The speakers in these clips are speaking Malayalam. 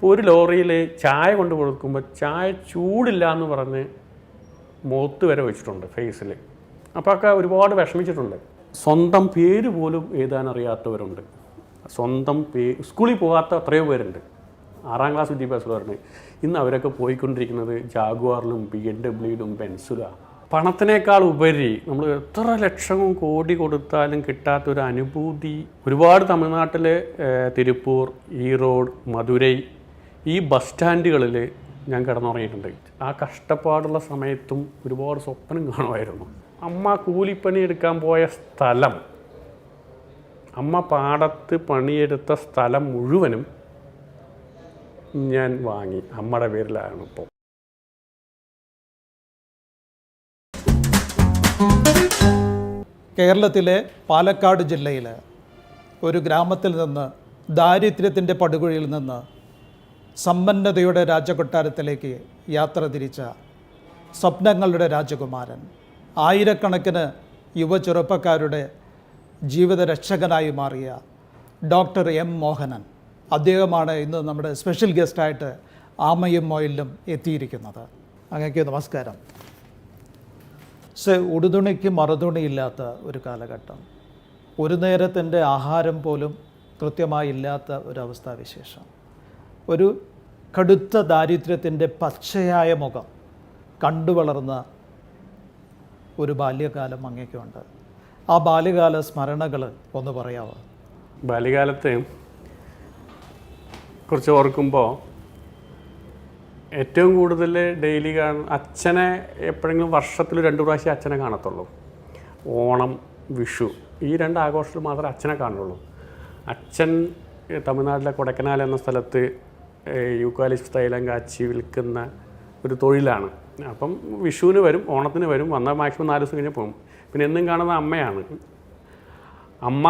ഒരു ലോറിയിൽ ചായ കൊണ്ട് കൊടുക്കുമ്പോൾ ചായ ചൂടില്ല എന്ന് പറഞ്ഞ് മുഖത്ത് വരെ വെച്ചിട്ടുണ്ട് ഫേസിൽ. അപ്പോൾ ഒക്കെ ഒരുപാട് വിഷമിച്ചിട്ടുണ്ട്. സ്വന്തം പേര് പോലും എഴുതാനറിയാത്തവരുണ്ട്. സ്വന്തം സ്കൂളിൽ പോകാത്ത എത്രയോ പേരുണ്ട്. 6ാം ക്ലാസ് വിദ്യാഭ്യാസമുള്ളവരുണ്ട്. ഇന്ന് അവരൊക്കെ പോയിക്കൊണ്ടിരിക്കുന്നത് ജാഗ്വാറിലും BMW-ലും ബെൻസിലാണ്. പണത്തിനേക്കാൾ ഉപരി നമ്മൾ എത്ര ലക്ഷവും കോടി കൊടുത്താലും കിട്ടാത്തൊരു അനുഭൂതി ഒരുപാട് തമിഴ്നാട്ടിലെ തിരുപ്പൂർ, ഈറോഡ്, മധുരൈ ഈ ബസ് സ്റ്റാൻഡുകളിൽ ഞാൻ കിടന്നുറങ്ങിയിട്ടുണ്ട്. ആ കഷ്ടപ്പാടുള്ള സമയത്തും ഒരുപാട് സ്വപ്നം കാണുമായിരുന്നു. അമ്മ കൂലിപ്പണി എടുക്കാൻ പോയ സ്ഥലം, അമ്മ പാടത്ത് പണിയെടുത്ത സ്ഥലം മുഴുവനും ഞാൻ വാങ്ങി. അമ്മയുടെ പേരിലാണ് ഇപ്പോൾ. കേരളത്തിലെ പാലക്കാട് ജില്ലയിലെ ഒരു ഗ്രാമത്തിൽ നിന്ന് ദാരിദ്ര്യത്തിൻ്റെ പടുകുഴിയിൽ നിന്ന് സമ്പന്നതയുടെ രാജകൊട്ടാരത്തിലേക്ക് യാത്ര തിരിച്ച സ്വപ്നങ്ങളുടെ രാജകുമാരൻ, ആയിരക്കണക്കിന് യുവചെറുപ്പക്കാരുടെ ജീവിത രക്ഷകനായി മാറിയ ഡോക്ടർ എം മോഹനൻ, അദ്ദേഹമാണ് ഇന്ന് നമ്മുടെ സ്പെഷ്യൽ ഗസ്റ്റായിട്ട് ആമയും മൊയിലും എത്തിയിരിക്കുന്നത്. അങ്ങേക്ക് നമസ്കാരം. ഉടുതുണിക്ക് മറുതുണിയില്ലാത്ത ഒരു കാലഘട്ടം, ഒരു നേരത്തിൻ്റെ ആഹാരം പോലും കൃത്യമായി ഇല്ലാത്ത ഒരവസ്ഥാവിശേഷം, ഒരു കടുത്ത ദാരിദ്ര്യത്തിൻ്റെ പച്ചയായ മുഖം കണ്ടുവളർന്ന ഒരു ബാല്യകാലം അങ്ങേക്കുണ്ട്. ആ ബാല്യകാല സ്മരണകൾ ഒന്ന് പറയാമോ? ബാല്യകാലത്തെ കുറിച്ച് ഓർക്കുമ്പോൾ ഏറ്റവും കൂടുതൽ ഡെയിലി അച്ഛനെ എപ്പോഴെങ്കിലും വർഷത്തിൽ 2 പ്രാവശ്യം അച്ഛനെ കാണത്തുള്ളൂ. ഓണം, വിഷു ഈ 2 ആഘോഷത്തിൽ മാത്രമേ അച്ഛനെ കാണുള്ളൂ. അച്ഛൻ തമിഴ്നാട്ടിലെ കൊടൈക്കനാൽ എന്ന സ്ഥലത്ത് യൂക്കാലിപ്റ്റസ് തൈലം കാച്ചി വിൽക്കുന്ന ഒരു തൊഴിലാണ്. അപ്പം വിഷുവിന് വരും, ഓണത്തിന് വരും, വന്നാൽ മാക്സിമം 4 ദിവസം കഴിഞ്ഞ് പോകും. പിന്നെ എന്നും കാണുന്ന അമ്മയാണ്. അമ്മ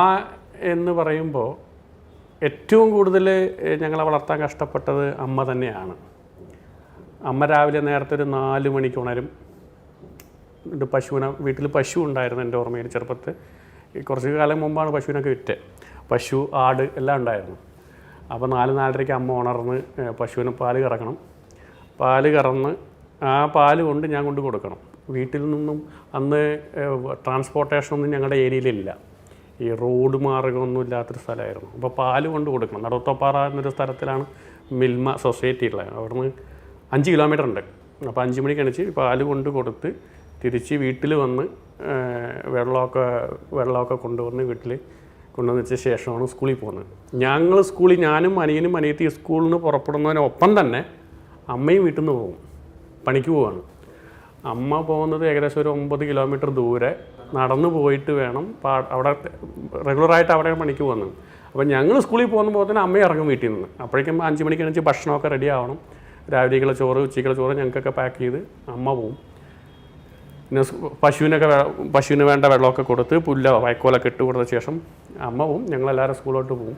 എന്ന് പറയുമ്പോൾ ഏറ്റവും കൂടുതൽ ഞങ്ങളെ വളർത്താൻ കഷ്ടപ്പെട്ടത് അമ്മ തന്നെയാണ്. അമ്മ രാവിലെ നേരത്തെ ഒരു 4 മണിക്ക് ഉണരും. പശുവിനെ, വീട്ടിൽ പശു ഉണ്ടായിരുന്നു എൻ്റെ ഓർമ്മയിൽ. ചെറുപ്പത്ത് കുറച്ച് കാലം മുമ്പാണ് പശുവിനൊക്കെ വിറ്റ്. പശു, ആട് എല്ലാം ഉണ്ടായിരുന്നു. അപ്പോൾ 4-4:30 അമ്മ ഉണർന്ന് പശുവിന് പാല് കറക്കണം. പാല് കറന്ന് ആ പാല് കൊണ്ട് ഞാൻ കൊണ്ട് കൊടുക്കണം. വീട്ടിൽ നിന്നും അന്ന് ട്രാൻസ്പോർട്ടേഷനൊന്നും ഞങ്ങളുടെ ഏരിയയിലില്ല. ഈ റോഡ് മാർഗമൊന്നും ഇല്ലാത്തൊരു സ്ഥലമായിരുന്നു. അപ്പോൾ പാല് കൊണ്ട് കൊടുക്കണം. നടുത്തോപ്പാറ എന്നൊരു സ്ഥലത്തിലാണ് മിൽമ സൊസൈറ്റി ഉള്ളത്. അവിടുന്ന് 5 കിലോമീറ്റർ ഉണ്ട്. അപ്പോൾ 5 മണിക്ക് എണീച്ച് പാല് കൊണ്ട് കൊടുത്ത് തിരിച്ച് വീട്ടിൽ വന്ന് വെള്ളമൊക്കെ കൊണ്ടുവന്ന് വീട്ടിൽ കൊണ്ടുവന്ന് വെച്ച ശേഷമാണ് സ്കൂളിൽ പോകുന്നത്. ഞങ്ങൾ സ്കൂളിൽ, ഞാനും അനിയനും അനിയത്തി സ്കൂളിൽ നിന്ന് പുറപ്പെടുന്നതിനൊപ്പം തന്നെ അമ്മയും വീട്ടിൽ നിന്ന് പോകും, പണിക്ക് പോവാണ്. അമ്മ പോകുന്നത് ഏകദേശം ഒരു 9 കിലോമീറ്റർ ദൂരെ നടന്നു പോയിട്ട് വേണം അവിടെ റെഗുലറായിട്ട് അവിടെ പണിക്ക് പോകുന്നത്. അപ്പോൾ ഞങ്ങൾ സ്കൂളിൽ പോകുമ്പോൾ തന്നെ അമ്മ ഇറങ്ങും വീട്ടിൽ നിന്ന്. അപ്പോഴേക്കും 5 മണിക്ക് എണീച്ച് ഭക്ഷണമൊക്കെ റെഡി ആവണം. രാവിലെക്കുള്ള ചോറ്, ഉച്ചയ്ക്കുള്ള ചോറ് ഞങ്ങൾക്കൊക്കെ പാക്ക് ചെയ്ത് അമ്മ പോവും. പിന്നെ പശുവിന് വേണ്ട വെള്ളമൊക്കെ കൊടുത്ത് പുല്ലോ വൈക്കോലൊക്കെ ഇട്ട് കൊടുത്ത ശേഷം അമ്മ പോവും. ഞങ്ങളെല്ലാവരും സ്കൂളിലോട്ട് പോവും.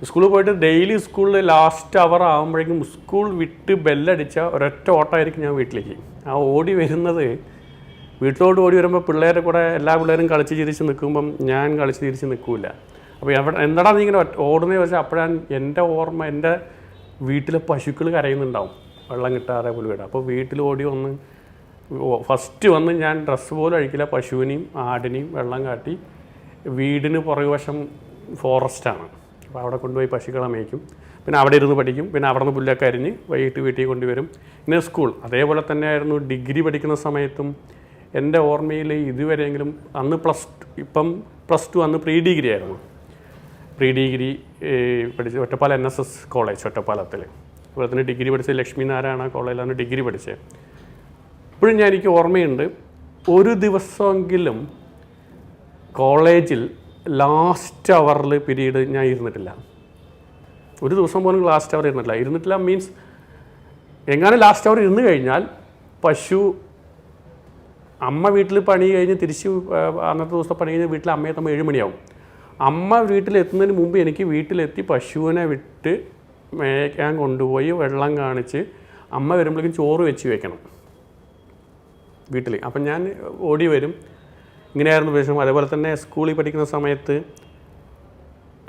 സ്കൂളിൽ പോയിട്ട് ഡെയിലി സ്കൂളിൽ ലാസ്റ്റ് അവർ ആകുമ്പോഴേക്കും സ്കൂൾ വിട്ട് ബെല്ലടിച്ച ഒരൊറ്റ ഓട്ടമായിരിക്കും ഞാൻ വീട്ടിലേക്ക്. ആ ഓടി വരുന്നത്, വീട്ടിലോട്ട് ഓടി വരുമ്പോൾ പിള്ളേരെ കൂടെ എല്ലാ പിള്ളേരും കളിച്ച് ചിരിച്ച് നിൽക്കുമ്പം ഞാൻ കളിച്ച് തിരിച്ച് നിൽക്കില്ല. അപ്പോൾ എന്താടാ നീ ഇങ്ങനെ ഓടുന്നതെന്ന് വെച്ചാൽ അപ്പോഴാണ് എൻ്റെ ഓർമ്മ, എൻ്റെ വീട്ടിലെ പശുക്കൾ കരയുന്നുണ്ടാവും വെള്ളം കിട്ടാതെ പുലുവിടാം. അപ്പോൾ വീട്ടിൽ ഓടി വന്ന് ഫസ്റ്റ് വന്ന് ഞാൻ ഡ്രസ്സ് പോലും അഴിക്കില്ല, പശുവിനെയും ആടിനെയും വെള്ളം കാട്ടി വീടിന് പുറകുവശം ഫോറസ്റ്റാണ്. അപ്പോൾ അവിടെ കൊണ്ടുപോയി പശുക്കളെ മേയ്ക്കും. പിന്നെ അവിടെ ഇരുന്ന് പഠിക്കും. പിന്നെ അവിടെ നിന്ന് പുല്ലൊക്കെ അരിഞ്ഞ് വൈകിട്ട് വീട്ടിൽ കൊണ്ടുവരും. പിന്നെ സ്കൂൾ അതേപോലെ തന്നെയായിരുന്നു. ഡിഗ്രി പഠിക്കുന്ന സമയത്തും എൻ്റെ ഓർമ്മയിൽ ഇതുവരെയെങ്കിലും അന്ന് +2 അന്ന് പ്രീ ഡിഗ്രി ആയിരുന്നു. പ്രീ ഡിഗ്രി പഠിച്ച് ഒറ്റപ്പാലം NSS കോളേജ് ഒറ്റപ്പാലത്തിൽ. അതുപോലെ തന്നെ ഡിഗ്രി പഠിച്ചത് ലക്ഷ്മി നാരായണ കോളേജിലാണ് ഡിഗ്രി പഠിച്ചത്. ഇപ്പോഴും എനിക്ക് ഓർമ്മയുണ്ട്, ഒരു ദിവസമെങ്കിലും കോളേജിൽ ലാസ്റ്റ് അവറിൽ പീരീഡ് ഞാൻ ഇരുന്നിട്ടില്ല. ഒരു ദിവസം പോലും ലാസ്റ്റ് അവർ ഇരുന്നിട്ടില്ല മീൻസ് എങ്ങാനും ലാസ്റ്റ് അവർ ഇരുന്ന് കഴിഞ്ഞാൽ അമ്മ വീട്ടിൽ പണി കഴിഞ്ഞ് തിരിച്ച് അന്നത്തെ ദിവസത്തെ പണി കഴിഞ്ഞ് വീട്ടിൽ അമ്മയെ തമ്മിൽ 7 മണിയാവും. അമ്മ വീട്ടിലെത്തുന്നതിന് മുമ്പ് എനിക്ക് വീട്ടിലെത്തി പശുവിനെ വിട്ട് മേയ്ക്കാൻ കൊണ്ടുപോയി വെള്ളം കാണിച്ച് അമ്മ വരുമ്പോഴേക്കും ചോറ് വെച്ച് വയ്ക്കണം വീട്ടിൽ. അപ്പം ഞാൻ ഓടി വരും. ഇങ്ങനെയായിരുന്നു പ്രശ്നം. അതേപോലെ തന്നെ സ്കൂളിൽ പഠിക്കുന്ന സമയത്ത്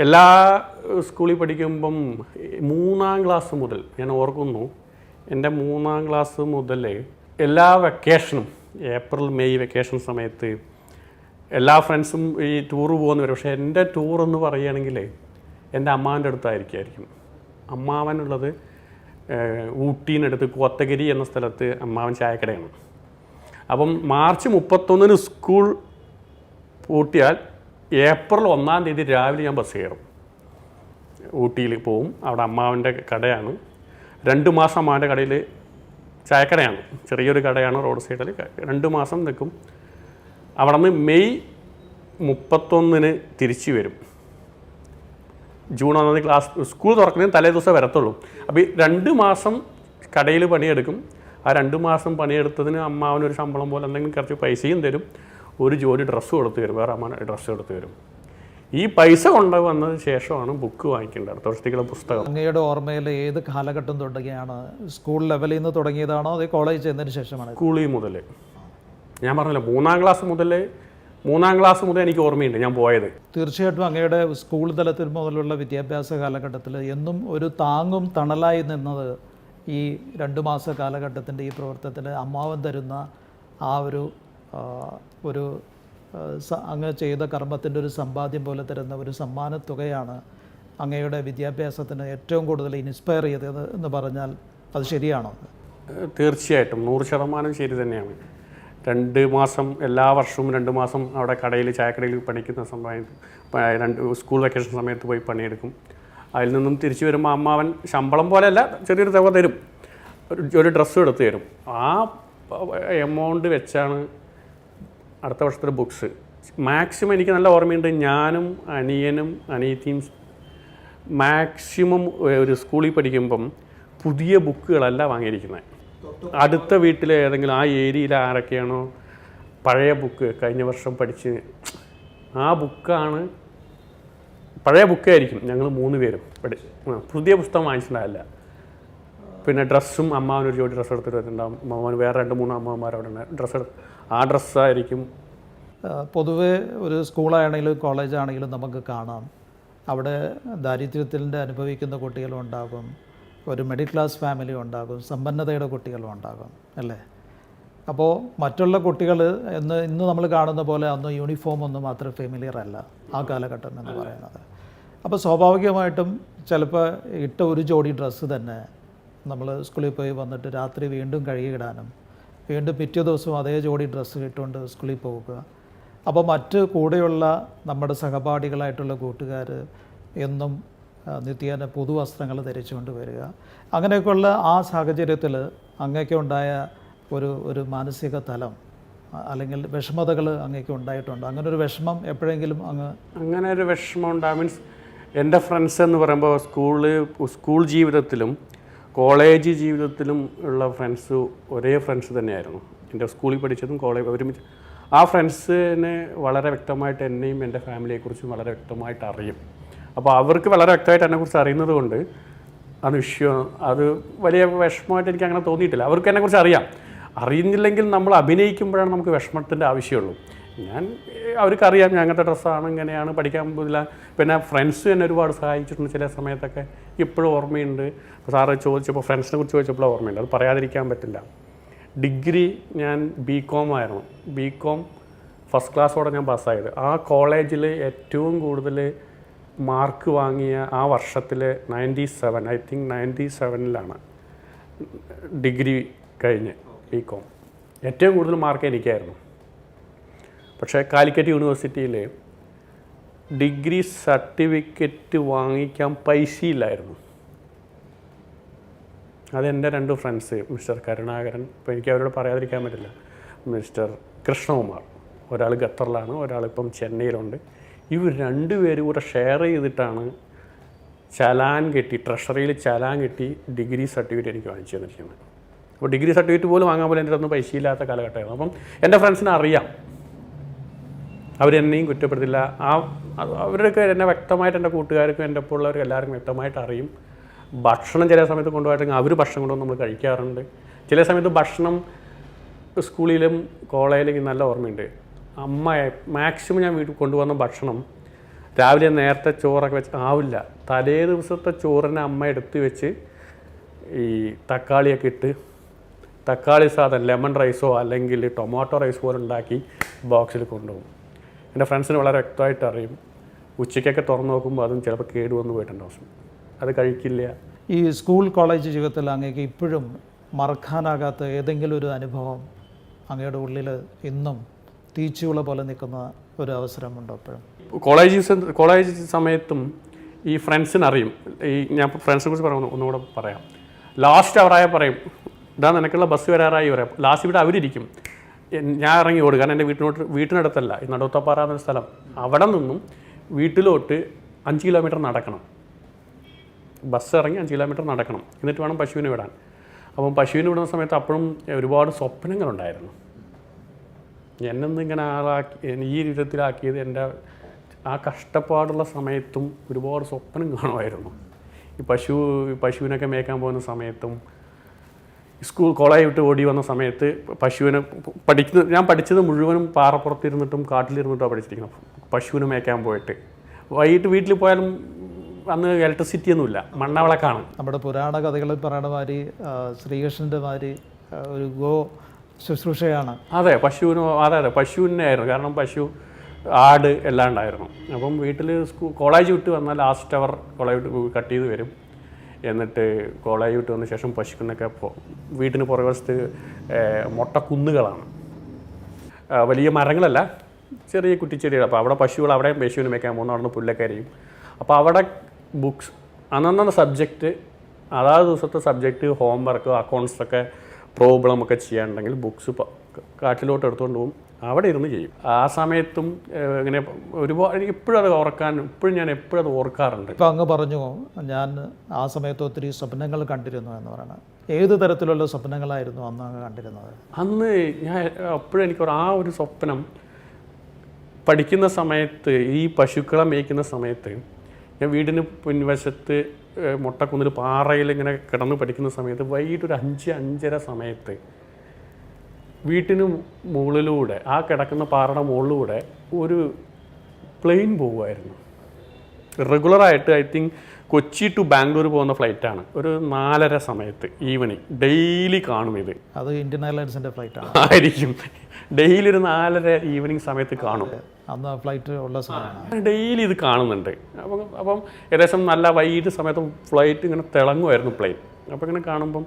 എല്ലാ സ്കൂളിൽ പഠിക്കുമ്പം 3-ാം ക്ലാസ് മുതൽ ഞാൻ ഓർക്കുന്നു, എൻ്റെ 3-ാം ക്ലാസ് മുതൽ എല്ലാ വെക്കേഷനും ഏപ്രിൽ മെയ് വെക്കേഷൻ സമയത്ത് എല്ലാ ഫ്രണ്ട്സും ഈ ടൂറ് പോകുന്ന വരും. പക്ഷേ എൻ്റെ ടൂറെന്ന് പറയുകയാണെങ്കിൽ എൻ്റെ അമ്മാവൻ്റെ അടുത്തായിരിക്കും. അമ്മാവനുള്ളത് ഊട്ടീനടുത്ത് കോത്തഗിരി എന്ന സ്ഥലത്ത് അമ്മാവൻ ചായക്കടയാണ്. അപ്പം മാർച്ച് 31 സ്കൂൾ പൂട്ടിയാൽ ഏപ്രിൽ 1-ാം തീയതി രാവിലെ ഞാൻ ബസ് കയറും, ഊട്ടിയിൽ പോവും. അവിടെ അമ്മാവൻ്റെ കടയാണ്. 2 മാസം അമ്മാവൻ്റെ കടയിൽ ചായക്കടയാണ്, ചെറിയൊരു കടയാണ് റോഡ് സൈഡിൽ. 2 മാസം നിൽക്കും. അവിടെ നിന്ന് മെയ് 31 തിരിച്ചു വരും. ജൂൺ 1 ക്ലാസ് സ്കൂൾ തുറക്കുന്നതിന് തലേ ദിവസം വരത്തുള്ളൂ. അപ്പോൾ ഈ 2 മാസം കടയിൽ പണിയെടുക്കും. ആ 2 മാസം പണിയെടുത്തതിന് അമ്മാവനൊരു ശമ്പളം പോലെ എന്തെങ്കിലും കുറച്ച് പൈസയും തരും, ഒരു ജോഡി ഡ്രസ്സ് കൊടുത്ത് തരും, വേറെ അമ്മ ഡ്രസ്സ് കൊടുത്ത് തരും. ഈ പൈസ കൊണ്ടുവന്നതിന് ശേഷമാണ് ബുക്ക് വാങ്ങിക്കേണ്ടത്, അടുത്ത വർഷത്തേക്കുള്ള പുസ്തകം. അങ്ങയുടെ ഓർമ്മയിൽ ഏത് കാലഘട്ടം തുടങ്ങിയാണ്? സ്കൂൾ ലെവലിൽ നിന്ന് തുടങ്ങിയതാണോ അതേ കോളേജ് ചെന്നതിന് ശേഷമാണ്? സ്കൂളിൽ മുതൽ ഞാൻ പറഞ്ഞില്ല, 3-ാം ക്ലാസ് മുതൽ എനിക്ക് ഓർമ്മയുണ്ട് ഞാൻ പോയത്. തീർച്ചയായിട്ടും അങ്ങയുടെ സ്കൂൾ തലത്തിൽ മുതലുള്ള വിദ്യാഭ്യാസ കാലഘട്ടത്തിൽ എന്നും ഒരു താങ്ങും തണലായി നിന്നത് ഈ 2 മാസ കാലഘട്ടത്തിൻ്റെ ഈ പ്രവർത്തനത്തിൽ അമ്മാവൻ തരുന്ന ആ ഒരു അങ്ങ് ചെയ്ത കർമ്മത്തിൻ്റെ ഒരു സമ്പാദ്യം പോലെ തരുന്ന ഒരു സമ്മാനത്തുകയാണ് അങ്ങയുടെ വിദ്യാഭ്യാസത്തിന് ഏറ്റവും കൂടുതൽ ഇൻസ്പയർ ചെയ്തത് എന്ന് പറഞ്ഞാൽ അത് ശരിയാണോ? തീർച്ചയായിട്ടും 100% ശരി തന്നെയാണ്. 2 മാസം എല്ലാ വർഷവും 2 മാസം അവിടെ ചായക്കടയിൽ പണിക്കുന്ന സമയത്ത് സ്കൂൾ വെക്കേഷൻ സമയത്ത് പോയി പണിയെടുക്കും. അതിൽ നിന്നും തിരിച്ചു വരുമ്പോൾ അമ്മാവൻ ശമ്പളം പോലെയല്ല, ചെറിയൊരു തുക തരും, ഒരു ഡ്രസ്സ് എടുത്ത് തരും. ആ എമൗണ്ട് വെച്ചാണ് അടുത്ത വർഷത്തെ ബുക്സ് മാക്സിമം എനിക്ക് നല്ല ഓർമ്മയുണ്ട്. ഞാനും അനിയത്തിയും മാക്സിമം ഒരു സ്കൂളിൽ പഠിക്കുമ്പം പുതിയ ബുക്കുകളല്ല വാങ്ങിയിരിക്കുന്നത്. അടുത്ത വീട്ടിലെ ഏതെങ്കിലും ആ ഏരിയയിൽ ആരൊക്കെയാണോ പഴയ ബുക്ക് കഴിഞ്ഞ വർഷം പഠിച്ച് ആ ബുക്കാണ്, പഴയ ബുക്കായിരിക്കും. ഞങ്ങൾ 3 പേരും പുതിയ പുസ്തകം വാങ്ങിച്ചിട്ടുണ്ടാവില്ല. പിന്നെ ഡ്രസ്സും അമ്മാവനൊരു ജോഡി ഡ്രസ്സ് എടുത്തിട്ട് വരുന്നുണ്ടാവും, അമ്മാവന് വേറെ 2-3 അമ്മമാർ അവിടെ ഉണ്ട്, ആ ഡ്രസ്സായിരിക്കും. പൊതുവേ ഒരു സ്കൂളാണെങ്കിലും കോളേജാണെങ്കിലും നമുക്ക് കാണാം, അവിടെ ദാരിദ്ര്യത്തിൻ്റെ അനുഭവിക്കുന്ന കുട്ടികളും ഉണ്ടാകും, ഒരു മിഡിൽ ക്ലാസ് ഫാമിലി ഉണ്ടാകും, സമ്പന്നതയുടെ കുട്ടികളും ഉണ്ടാകും, അല്ലേ? അപ്പോൾ മറ്റുള്ള കുട്ടികൾ ഇന്ന് നമ്മൾ കാണുന്ന പോലെ അന്ന് യൂണിഫോം ഒന്നും അത്ര ഫെമിലിയർ അല്ല ആ കാലഘട്ടം എന്ന് പറയുന്നത്. അപ്പോൾ സ്വാഭാവികമായിട്ടും ചിലപ്പോൾ ഇട്ട ഒരു ജോഡി ഡ്രസ്സ് തന്നെ നമ്മൾ സ്കൂളിൽ പോയി വന്നിട്ട് രാത്രി വീണ്ടും കഴുകിയിടാനും വീണ്ടും പിറ്റേ ദിവസവും അതേ ജോഡി ഡ്രസ്സ് ഇട്ടുകൊണ്ട് സ്കൂളിൽ പോവുക. അപ്പോൾ മറ്റ് കൂടെയുള്ള നമ്മുടെ സഹപാഠികളായിട്ടുള്ള കൂട്ടുകാർ എന്നും നിത്യേന പുതുവസ്ത്രങ്ങൾ ധരിച്ചുകൊണ്ട് വരിക. അങ്ങനെയൊക്കെയുള്ള ആ സാഹചര്യത്തിൽ അങ്ങേക്ക് ഉണ്ടായ ഒരു മാനസിക തലം അല്ലെങ്കിൽ വിഷമതകൾ അങ്ങേക്ക് ഉണ്ടായിട്ടുണ്ട്? അങ്ങനെ ഒരു വിഷമം എപ്പോഴെങ്കിലും അങ്ങനെ ഒരു വിഷമം ഉണ്ടാകും മീൻസ് എൻ്റെ ഫ്രണ്ട്സ് എന്ന് പറയുമ്പോൾ സ്കൂൾ ജീവിതത്തിലും കോളേജ് ജീവിതത്തിലും ഉള്ള ഫ്രണ്ട്സ് ഒരേ ഫ്രണ്ട്സ് തന്നെയായിരുന്നു. എൻ്റെ സ്കൂളിൽ പഠിച്ചതും കോളേജ് ഒരുമിച്ച്. ആ ഫ്രണ്ട്സിനെ വളരെ വ്യക്തമായിട്ട് എന്നെയും എൻ്റെ ഫാമിലിയെക്കുറിച്ചും വളരെ വ്യക്തമായിട്ട് അറിയും. അപ്പോൾ അവർക്ക് വളരെ വ്യക്തമായിട്ട് എന്നെക്കുറിച്ച് അറിയുന്നത് കൊണ്ട് അത് വലിയ വിഷമമായിട്ട് എനിക്ക് അങ്ങനെ തോന്നിയിട്ടില്ല. അവർക്ക് എന്നെക്കുറിച്ച് അറിയുന്നില്ലെങ്കിൽ നമ്മൾ അഭിനയിക്കുമ്പോഴാണ് നമുക്ക് വിഷമത്തിൻ്റെ ആവശ്യമുള്ളൂ. അവർക്കറിയാം ഞാൻ അങ്ങനത്തെ ഡ്രസ്സാണ്, ഇങ്ങനെയാണ്, പഠിക്കാൻ പോകില്ല. പിന്നെ ഫ്രണ്ട്സ് എന്നെ ഒരുപാട് സഹായിച്ചിട്ടുണ്ട് ചില സമയത്തൊക്കെ, ഇപ്പോഴും ഓർമ്മയുണ്ട്. സാറ് ചോദിച്ചപ്പോൾ ഫ്രണ്ട്സിനെ കുറിച്ച് ചോദിച്ചപ്പോൾ ഓർമ്മയുണ്ട്, അത് പറയാതിരിക്കാൻ പറ്റില്ല. ഡിഗ്രി ഞാൻ BCom ആയിരുന്നു. BCom ഫസ്റ്റ് ക്ലാസ്സോടെ ഞാൻ പാസ്സായത്. ആ കോളേജിൽ ഏറ്റവും കൂടുതൽ മാർക്ക് വാങ്ങിയ ആ വർഷത്തിൽ 97 ഐ തിങ്ക് 97 ഡിഗ്രി കഴിഞ്ഞ് BCom ഏറ്റവും കൂടുതൽ മാർക്ക് എനിക്കായിരുന്നു. പക്ഷേ കാലിക്കറ്റ് യൂണിവേഴ്സിറ്റിയിൽ ഡിഗ്രി സർട്ടിഫിക്കറ്റ് വാങ്ങിക്കാൻ പൈസയില്ലായിരുന്നു. അതെൻ്റെ 2 ഫ്രണ്ട്സ്, മിസ്റ്റർ കരുണാകരൻ, ഇപ്പോൾ എനിക്ക് അവരോട് പറയാതിരിക്കാൻ പറ്റില്ല, മിസ്റ്റർ കൃഷ്ണകുമാർ, ഒരാൾ ഖത്തറിലാണ്, ഒരാളിപ്പം ചെന്നൈയിലുണ്ട്. ഇവർ 2 പേരും കൂടെ ഷെയർ ചെയ്തിട്ടാണ് ചലാൻ കെട്ടി, ട്രഷറിയിൽ ചലാൻ കെട്ടി ഡിഗ്രി സർട്ടിഫിക്കറ്റ് എനിക്ക് വാങ്ങിച്ചു തന്നിരിക്കുന്നത്. അപ്പോൾ ഡിഗ്രി സർട്ടിഫിക്കറ്റ് പോലും വാങ്ങാൻ പോലും എൻ്റെ അടുത്തൊന്നും പൈസയില്ലാത്ത കാലഘട്ടമായിരുന്നു. അപ്പം എൻ്റെ ഫ്രണ്ട്സിനെ അറിയാം, അവരെന്നെയും കുറ്റപ്പെടുത്തില്ല. അവരൊക്കെ എന്നെ വ്യക്തമായിട്ട്, എൻ്റെ കൂട്ടുകാർക്കും എൻ്റെ ഒപ്പം ഉള്ളവർക്കും എല്ലാവർക്കും വ്യക്തമായിട്ട് അറിയും. ഭക്ഷണം ചില സമയത്ത് കൊണ്ടുപോയിട്ടെങ്കിൽ അവർ ഭക്ഷണം കൊണ്ടുവന്ന് നമ്മൾ കഴിക്കാറുണ്ട്. ചില സമയത്ത് ഭക്ഷണം സ്കൂളിലും കോളേജിലും നല്ല ഓർമ്മയുണ്ട്. അമ്മ മാക്സിമം ഞാൻ വീട്ടിൽ കൊണ്ടുവന്ന ഭക്ഷണം രാവിലെ നേരത്തെ ചോറൊക്കെ വെച്ച് ആവില്ല. തലേ ദിവസത്തെ ചോറിനെ അമ്മ എടുത്ത് വെച്ച് ഈ തക്കാളിയൊക്കെ ഇട്ട് തക്കാളി സാധനം ലെമൺ റൈസോ അല്ലെങ്കിൽ ടൊമാറ്റോ റൈസ് പോലെ ഉണ്ടാക്കി ബോക്സിൽ കൊണ്ടുപോകും. എൻ്റെ ഫ്രണ്ട്സിന് വളരെ വ്യക്തമായിട്ട് അറിയും. ഉച്ചയ്ക്കൊക്കെ തുറന്ന് നോക്കുമ്പോൾ അതും ചിലപ്പോൾ കേടുവന്ന് പോയിട്ടുണ്ടാവും. അത് കഴിക്കില്ല. ഈ സ്കൂൾ കോളേജ് ജീവിതത്തിൽ അങ്ങേക്ക് ഇപ്പോഴും മറക്കാനാകാത്ത ഏതെങ്കിലും ഒരു അനുഭവം അങ്ങയുടെ ഉള്ളിൽ ഇന്നും തീച്ചുള പോലെ നിൽക്കുന്ന ഒരു അവസരമുണ്ടോ? എപ്പോഴും കോളേജ് സമയത്തും ഈ ഫ്രണ്ട്സിനറിയും. ഈ ഞാൻ ഫ്രണ്ട്സിനെ കുറിച്ച് ഒന്നുകൂടെ പറയാം. ലാസ്റ്റ് അവരായ പറയും, ഇതാ നിനക്കുള്ള ബസ് വരാറായി പറയാം. ലാസ്റ്റ് ഇവിടെ അവരിരിക്കും, ഞാൻ ഇറങ്ങി ഓടും. കാരണം എൻ്റെ വീട്ടിനടുത്തല്ല, ഈ നടുവത്തപ്പാറ എന്നൊരു സ്ഥലം. അവിടെ നിന്നും വീട്ടിലോട്ട് 5 കിലോമീറ്റർ നടക്കണം. ബസ് ഇറങ്ങി 5 കിലോമീറ്റർ നടക്കണം, എന്നിട്ട് വേണം പശുവിനെ വിടാൻ. അപ്പം പശുവിനെ വിടുന്ന സമയത്ത് അപ്പോഴും ഒരുപാട് സ്വപ്നങ്ങളുണ്ടായിരുന്നു. എന്നൊന്നും ഇങ്ങനെ ഈ വിധത്തിലാക്കിയത് എൻ്റെ ആ കഷ്ടപ്പാടുള്ള സമയത്തും ഒരുപാട് സ്വപ്നം കാണുമായിരുന്നു. ഈ പശുവിനൊക്കെ മേയ്ക്കാൻ പോകുന്ന സമയത്തും കോളേജ് വിട്ട് ഓടി വന്ന സമയത്ത് പശുവിനെ ഞാൻ പഠിച്ചത് മുഴുവനും പാറപ്പുറത്തിരുന്നിട്ടും കാട്ടിലിരുന്നിട്ടാണ് പഠിച്ചിരിക്കുന്നത്. പശുവിനെ മേയ്ക്കാൻ പോയിട്ട് വൈകിട്ട് വീട്ടിൽ പോയാലും അന്ന് ഇലക്ട്രിസിറ്റി ഒന്നുമില്ല, മണ്ണവിളക്കാണ്. നമ്മുടെ പുരാണ കഥകളിൽ പറയുന്ന മാതിരി ശ്രീകൃഷ്ണൻ്റെ മാതിരി ഒരു ഗോ ശുശ്രൂഷയാണ്. അതെ, പശുവിനെ ആയിരുന്നു. കാരണം പശു, ആട് എല്ലാം ഉണ്ടായിരുന്നു. അപ്പം വീട്ടിൽ കോളേജ് വിട്ട് വന്നാൽ ലാസ്റ്റ് അവർ കോളേജ് വിട്ട് കട്ട് ചെയ്ത് വരും. എന്നിട്ട് കോളേജ് വിട്ട് വന്ന ശേഷം പശുവിനൊക്കെ വീട്ടിന് പുറകുവശത്ത് മൊട്ടക്കുന്നുകളാണ്, വലിയ മരങ്ങളല്ല, ചെറിയ കുറ്റിച്ചെടികൾ. അപ്പോൾ അവിടെ പശുവിനെ മേയ്ക്കാൻ പോകുന്ന അവിടെ നിന്ന് പുല്ലൊക്കെ അരിയും. അപ്പോൾ അവിടെ ബുക്സ് അന്നന്ന സബ്ജക്റ്റ്, അതാത് ദിവസത്തെ സബ്ജക്റ്റ്, ഹോംവർക്ക്, അക്കൗണ്ട്സൊക്കെ പ്രോബ്ലമൊക്കെ ചെയ്യാനുണ്ടെങ്കിൽ ബുക്സ് കാട്ടിലോട്ട് എടുത്തുകൊണ്ട് പോകും, അവിടെ ഇരുന്ന് ചെയ്യും. ആ സമയത്തും ഇങ്ങനെ ഒരുപാട് എനിക്ക് ഇപ്പോഴും ഞാൻ എപ്പോഴും അത് ഓർക്കാറുണ്ട്. ഇപ്പം അങ്ങ് പറഞ്ഞു ഞാൻ ആ സമയത്ത് ഒത്തിരി സ്വപ്നങ്ങൾ കണ്ടിരുന്നു എന്ന് പറയുന്നത്. ഏത് തരത്തിലുള്ള സ്വപ്നങ്ങളായിരുന്നു അന്ന് അങ്ങ് കണ്ടിരുന്നത്? അന്ന് ഞാൻ എപ്പോഴും ആ ഒരു സ്വപ്നം പഠിക്കുന്ന സമയത്ത്, ഈ പശുക്കളെ മേയ്ക്കുന്ന സമയത്ത്, ഞാൻ വീടിന് പിൻവശത്ത് മൊട്ടക്കുന്നിൽ പാറയിൽ ഇങ്ങനെ കിടന്ന് പഠിക്കുന്ന സമയത്ത് വൈകിട്ട് ഒരു 5-5:30 സമയത്ത് വീട്ടിന് മുകളിലൂടെ, ആ കിടക്കുന്ന പാറയുടെ മുകളിലൂടെ ഒരു പ്ലെയിൻ പോകുമായിരുന്നു. റെഗുലറായിട്ട് I think Kochi to Bangalore പോകുന്ന ഫ്ലൈറ്റാണ്. ഒരു 4:30 സമയത്ത് ഈവനിങ് ഡെയിലി കാണും. ഇത് അത് ഇന്ത്യൻ എയർലൈൻസിൻ്റെ ഫ്ലൈറ്റാണ് ആയിരിക്കും. ഡെയിലി ഒരു 4:30 ഈവനിങ് സമയത്ത് കാണും. അന്ന് ഫ്ലൈറ്റ് ഉള്ള സമയമാണ്. ഡെയിലി ഇത് കാണുന്നുണ്ട്. അപ്പം ഏകദേശം നല്ല വൈകിട്ട് സമയത്ത് ഫ്ലൈറ്റ് ഇങ്ങനെ തിളങ്ങുമായിരുന്നു പ്ലെയിൻ. അപ്പോൾ ഇങ്ങനെ കാണുമ്പം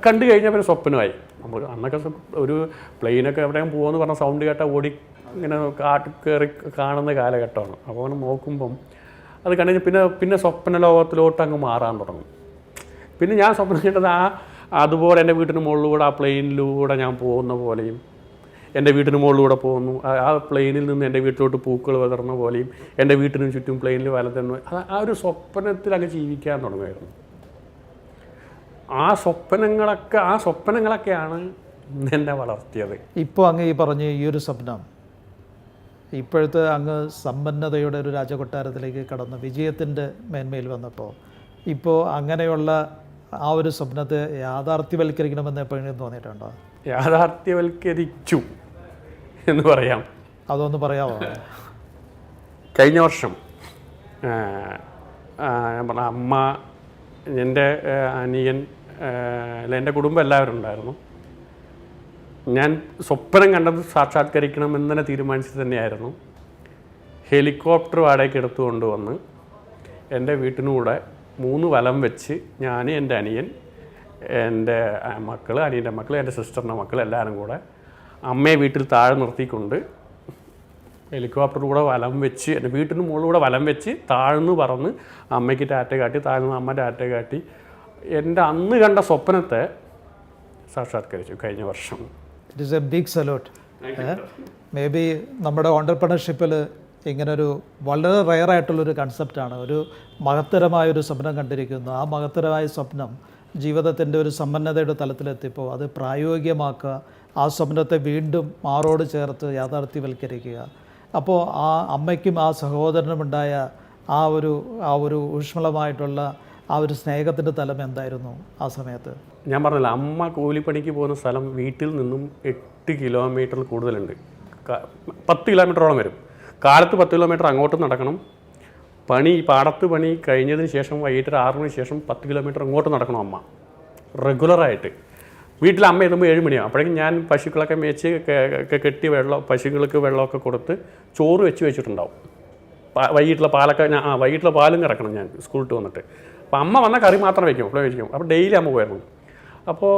കണ്ടു കഴിഞ്ഞാൽ പിന്നെ സ്വപ്നമായി. നമ്മൾ അന്നൊക്കെ ഒരു പ്ലെയിനൊക്കെ എവിടെയും പോകുമെന്ന് പറഞ്ഞ സൗണ്ട് കേട്ടാൽ ഓടി ഇങ്ങനെ കാട്ടിൽ കയറി കാണുന്ന കാലഘട്ടമാണ്. അപ്പോൾ അങ്ങനെ നോക്കുമ്പം അത് കണ്ടു പിന്നെ സ്വപ്ന ലോകത്തിലോട്ട് അങ്ങ് മാറാൻ തുടങ്ങും. പിന്നെ ഞാൻ സ്വപ്നം കണ്ടത് അതുപോലെ എൻ്റെ വീട്ടിന് മുകളിലൂടെ, ആ പ്ലെയിനിലൂടെ ഞാൻ പോകുന്ന പോലെയും, എൻ്റെ വീട്ടിന് മുകളിലൂടെ പോകുന്നു, ആ പ്ലെയിനിൽ നിന്ന് എൻ്റെ വീട്ടിലോട്ട് പൂക്കൾ വിതർന്ന പോലെയും, എൻ്റെ വീട്ടിന് ചുറ്റും പ്ലെയിനിൽ വലതുന്നു. ആ ഒരു സ്വപ്നത്തിൽ അങ്ങ് ജീവിക്കാൻ തുടങ്ങുമായിരുന്നു. ആ സ്വപ്നങ്ങളൊക്കെയാണ് എന്നെ വളർത്തിയത്. ഇപ്പോൾ അങ്ങ് ഈ പറഞ്ഞ ഈ ഒരു സ്വപ്നം ഇപ്പോഴത്തെ അങ്ങ് സമ്പന്നതയുടെ ഒരു രാജകൊട്ടാരത്തിലേക്ക് കടന്ന് വിജയത്തിൻ്റെ മേന്മയിൽ വന്നപ്പോൾ ഇപ്പോൾ അങ്ങനെയുള്ള ആ ഒരു സ്വപ്നത്തെ യാഥാർത്ഥ്യവൽക്കരിക്കണമെന്ന് എപ്പോഴെങ്കിലും തോന്നിയിട്ടുണ്ടോ? യാഥാർത്ഥ്യവൽക്കരിച്ചു എന്ന് പറയാം. അതൊന്ന് പറയാമോ? കഴിഞ്ഞ വർഷം ഞാൻ പറഞ്ഞ അമ്മ, എൻ്റെ അനിയൻ, അല്ല എൻ്റെ കുടുംബം എല്ലാവരും ഉണ്ടായിരുന്നു. ഞാൻ സ്വപ്നം കണ്ടത് സാക്ഷാത്കരിക്കണമെന്ന് തന്നെ തീരുമാനിച്ചത് തന്നെയായിരുന്നു. ഹെലികോപ്റ്റർ വാടകയ്ക്ക് എടുത്തുകൊണ്ട് വന്ന് എൻ്റെ വീട്ടിനൂടെ 3 വലം വെച്ച് ഞാൻ, എൻ്റെ അനിയൻ, എൻ്റെ മക്കൾ, അനിയൻ്റെ മക്കൾ, എൻ്റെ സിസ്റ്ററിൻ്റെ മക്കൾ എല്ലാവരും കൂടെ അമ്മയെ വീട്ടിൽ താഴെ നിർത്തിക്കൊണ്ട് ഹെലികോപ്റ്ററിലൂടെ വലം വെച്ച്, എൻ്റെ വീട്ടിന് മുകളിലൂടെ വലം വെച്ച് താഴ്ന്ന് പറന്ന് അമ്മയ്ക്ക് ടാറ്റ കാട്ടി, താഴ്ന്ന് അമ്മ ടാറ്റ കാട്ടി എൻ്റെ അന്ന് കണ്ട സ്വപ്നത്തെ സാക്ഷാത്കരിച്ചു കഴിഞ്ഞ വർഷം. It is a big salute. Maybe നമ്മുടെ ഓണ്ടർപ്രണർഷിപ്പിൽ ഇങ്ങനൊരു വളരെ റെയറായിട്ടുള്ളൊരു കൺസെപ്റ്റാണ്. ഒരു മഹത്തരമായൊരു സ്വപ്നം കണ്ടിരിക്കുന്നു. ആ മഹത്തരമായ സ്വപ്നം ജീവിതത്തിൻ്റെ ഒരു സമ്പന്നതയുടെ തലത്തിലെത്തിയപ്പോൾ അത് പ്രായോഗികമാക്കുക, ആ സ്വപ്നത്തെ വീണ്ടും മാറോട് ചേർത്ത് യാഥാർത്ഥ്യവൽക്കരിക്കുക. അപ്പോൾ ആ അമ്മയ്ക്കും ആ സഹോദരനുമുണ്ടായ ആ ഒരു ഊഷ്മളമായിട്ടുള്ള ആ ഒരു സ്നേഹത്തിൻ്റെ തലം എന്തായിരുന്നു ആ സമയത്ത്? ഞാൻ പറഞ്ഞില്ല, അമ്മ കൂലിപ്പണിക്ക് പോകുന്ന സ്ഥലം വീട്ടിൽ നിന്നും 8 കിലോമീറ്റർ കൂടുതലുണ്ട്. 10 കിലോമീറ്ററോളം വരും. കാലത്ത് 10 കിലോമീറ്റർ അങ്ങോട്ട് നടക്കണം, പാടത്ത് പണി കഴിഞ്ഞതിന് ശേഷം വൈകിട്ട് 6 മണിക്ക് ശേഷം 10 കിലോമീറ്റർ അങ്ങോട്ട് നടക്കണം അമ്മ റെഗുലറായിട്ട്. വീട്ടിൽ അമ്മ എത്തുമ്പോൾ 7 മണിയാവും. അപ്പോഴേക്കും ഞാൻ പശുക്കളൊക്കെ മേച്ച് കെട്ടി പശുക്കൾക്ക് വെള്ളമൊക്കെ കൊടുത്ത് ചോറ് വെച്ചിട്ടുണ്ടാവും. വൈകിട്ടുള്ള പാലും കിടക്കണം ഞാൻ സ്കൂളിട്ട് വന്നിട്ട്. അപ്പോൾ അമ്മ വന്ന കറി മാത്രം വയ്ക്കും, അപ്പോൾ കഴിക്കും. അപ്പോൾ ഡെയിലി അമ്മ പോയിരുന്നു. അപ്പോൾ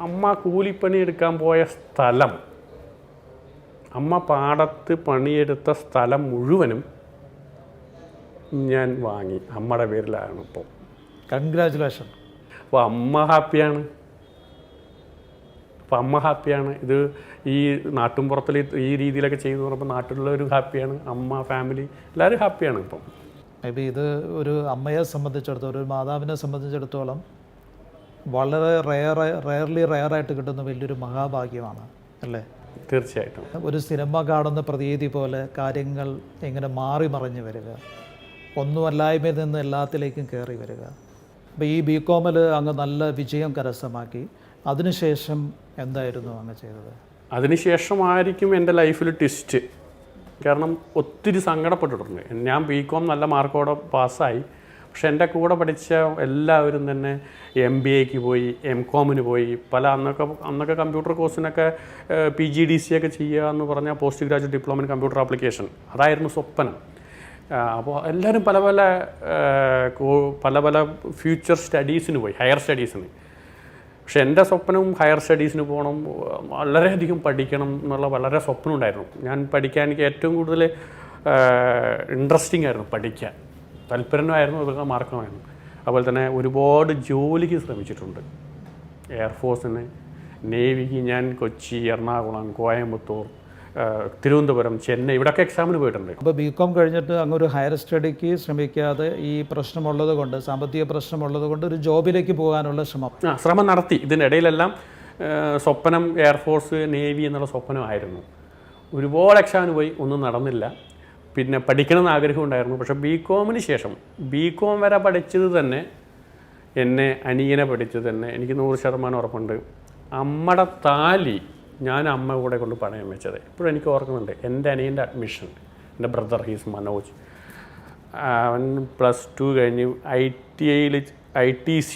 അമ്മ കൂലിപ്പണി എടുക്കാൻ പോയ സ്ഥലം, അമ്മ പാടത്ത് പണിയെടുത്ത സ്ഥലം മുഴുവനും ഞാൻ വാങ്ങി. അമ്മയുടെ പേരിലാണ് ഇപ്പോൾ. കൺഗ്രാജുലേഷൻ. അപ്പോൾ അമ്മ ഹാപ്പിയാണ്. ഇത് ഈ നാട്ടിൻപുറത്തിൽ ഈ രീതിയിലൊക്കെ ചെയ്തു പറയുമ്പോൾ നാട്ടിലുള്ളവരും ഹാപ്പിയാണ്, അമ്മ ഫാമിലി എല്ലാവരും ഹാപ്പിയാണ് ഇപ്പം. മേ ബി ഇത് ഒരു അമ്മയെ സംബന്ധിച്ചിടത്തോളം, ഒരു മാതാവിനെ സംബന്ധിച്ചിടത്തോളം വളരെ റയറായിട്ട് കിട്ടുന്ന വലിയൊരു മഹാഭാഗ്യമാണ് അല്ലേ? തീർച്ചയായിട്ടും. ഒരു സിനിമ കാണുന്ന പ്രതീതി പോലെ കാര്യങ്ങൾ ഇങ്ങനെ മാറി മറിഞ്ഞ് വരിക, ഒന്നുമല്ലായ്മയിൽ നിന്ന് എല്ലാത്തിലേക്കും കയറി വരിക. അപ്പോൾ ഈ ബികോമിൽ അങ്ങ് നല്ല വിജയം കരസ്ഥമാക്കി. അതിനുശേഷം എന്തായിരുന്നു അങ്ങ് ചെയ്തത്? അതിനുശേഷമായിരിക്കും എൻ്റെ ലൈഫിൽ ട്വിസ്റ്റ്. കാരണം ഒത്തിരി സങ്കടപ്പെട്ടിട്ടുണ്ട്. ഞാൻ ബികോം നല്ല മാർക്കോടെ പാസ്സായി. പക്ഷെ എൻ്റെ കൂടെ പഠിച്ച എല്ലാവരും തന്നെ MBAക്ക് പോയി, MCOMന് പോയി. അന്നൊക്കെ കമ്പ്യൂട്ടർ കോഴ്സിനൊക്കെ PGDC ഒക്കെ ചെയ്യുക എന്ന് പറഞ്ഞാൽ post graduate diploma in computer application, അതായിരുന്നു സ്വപ്നം. അപ്പോൾ എല്ലാവരും പല പല ഫ്യൂച്ചർ സ്റ്റഡീസിന് പോയി, ഹയർ സ്റ്റഡീസിന്. പക്ഷെ എൻ്റെ സ്വപ്നവും ഹയർ സ്റ്റഡീസിന് പോകണം, വളരെയധികം പഠിക്കണം എന്നുള്ള വളരെ സ്വപ്നം ഉണ്ടായിരുന്നു. ഞാൻ പഠിക്കാൻ എനിക്ക് ഏറ്റവും കൂടുതൽ ഇൻട്രസ്റ്റിംഗ് ആയിരുന്നു, പഠിക്കാൻ താല്പര്യമായിരുന്നു, ഇതൊക്കെ മാർക്കമായിരുന്നു. അതുപോലെ തന്നെ ഒരുപാട് ജോലിക്ക് ശ്രമിച്ചിട്ടുണ്ട്. എയർഫോഴ്സിന്, നേവിക്ക് ഞാൻ കൊച്ചി, എറണാകുളം, കോയമ്പത്തൂർ, തിരുവനന്തപുരം, ചെന്നൈ ഇവിടെയൊക്കെ എക്സാമിന് പോയിട്ടുണ്ട്. അപ്പോൾ ബികോം കഴിഞ്ഞിട്ട് അങ്ങൊരു ഹയർ സ്റ്റഡിക്ക് ശ്രമിക്കാതെ ഈ പ്രശ്നമുള്ളത് കൊണ്ട്, സാമ്പത്തിക പ്രശ്നമുള്ളത് കൊണ്ട് ഒരു ജോബിലേക്ക് പോകാനുള്ള ശ്രമം നടത്തി. ഇതിൻ്റെ ഇടയിലെല്ലാം സ്വപ്നം എയർഫോഴ്സ്, നേവി എന്നുള്ള സ്വപ്നമായിരുന്നു. ഒരുപാട് എക്സാമിന് പോയി, ഒന്നും നടന്നില്ല. പിന്നെ പഠിക്കണമെന്ന് ആഗ്രഹം ഉണ്ടായിരുന്നു. പക്ഷേ ബികോമിന് ശേഷം, ബികോം വരെ പഠിച്ചത് തന്നെ, അനിയനെ പഠിച്ചത് തന്നെ എനിക്ക് 100% ഉറപ്പുണ്ട്. അമ്മയുടെ താലി ഞാൻ അമ്മ കൂടെ കൊണ്ട് പണയം വെച്ചത് ഇപ്പോഴും എനിക്ക് ഓർക്കുന്നുണ്ട്. എൻ്റെ അനിയൻ്റെ അഡ്മിഷൻ, എൻ്റെ ബ്രദർ ഹീസ് മനോജ്, അവൻ +2 കഴിഞ്ഞ് ITC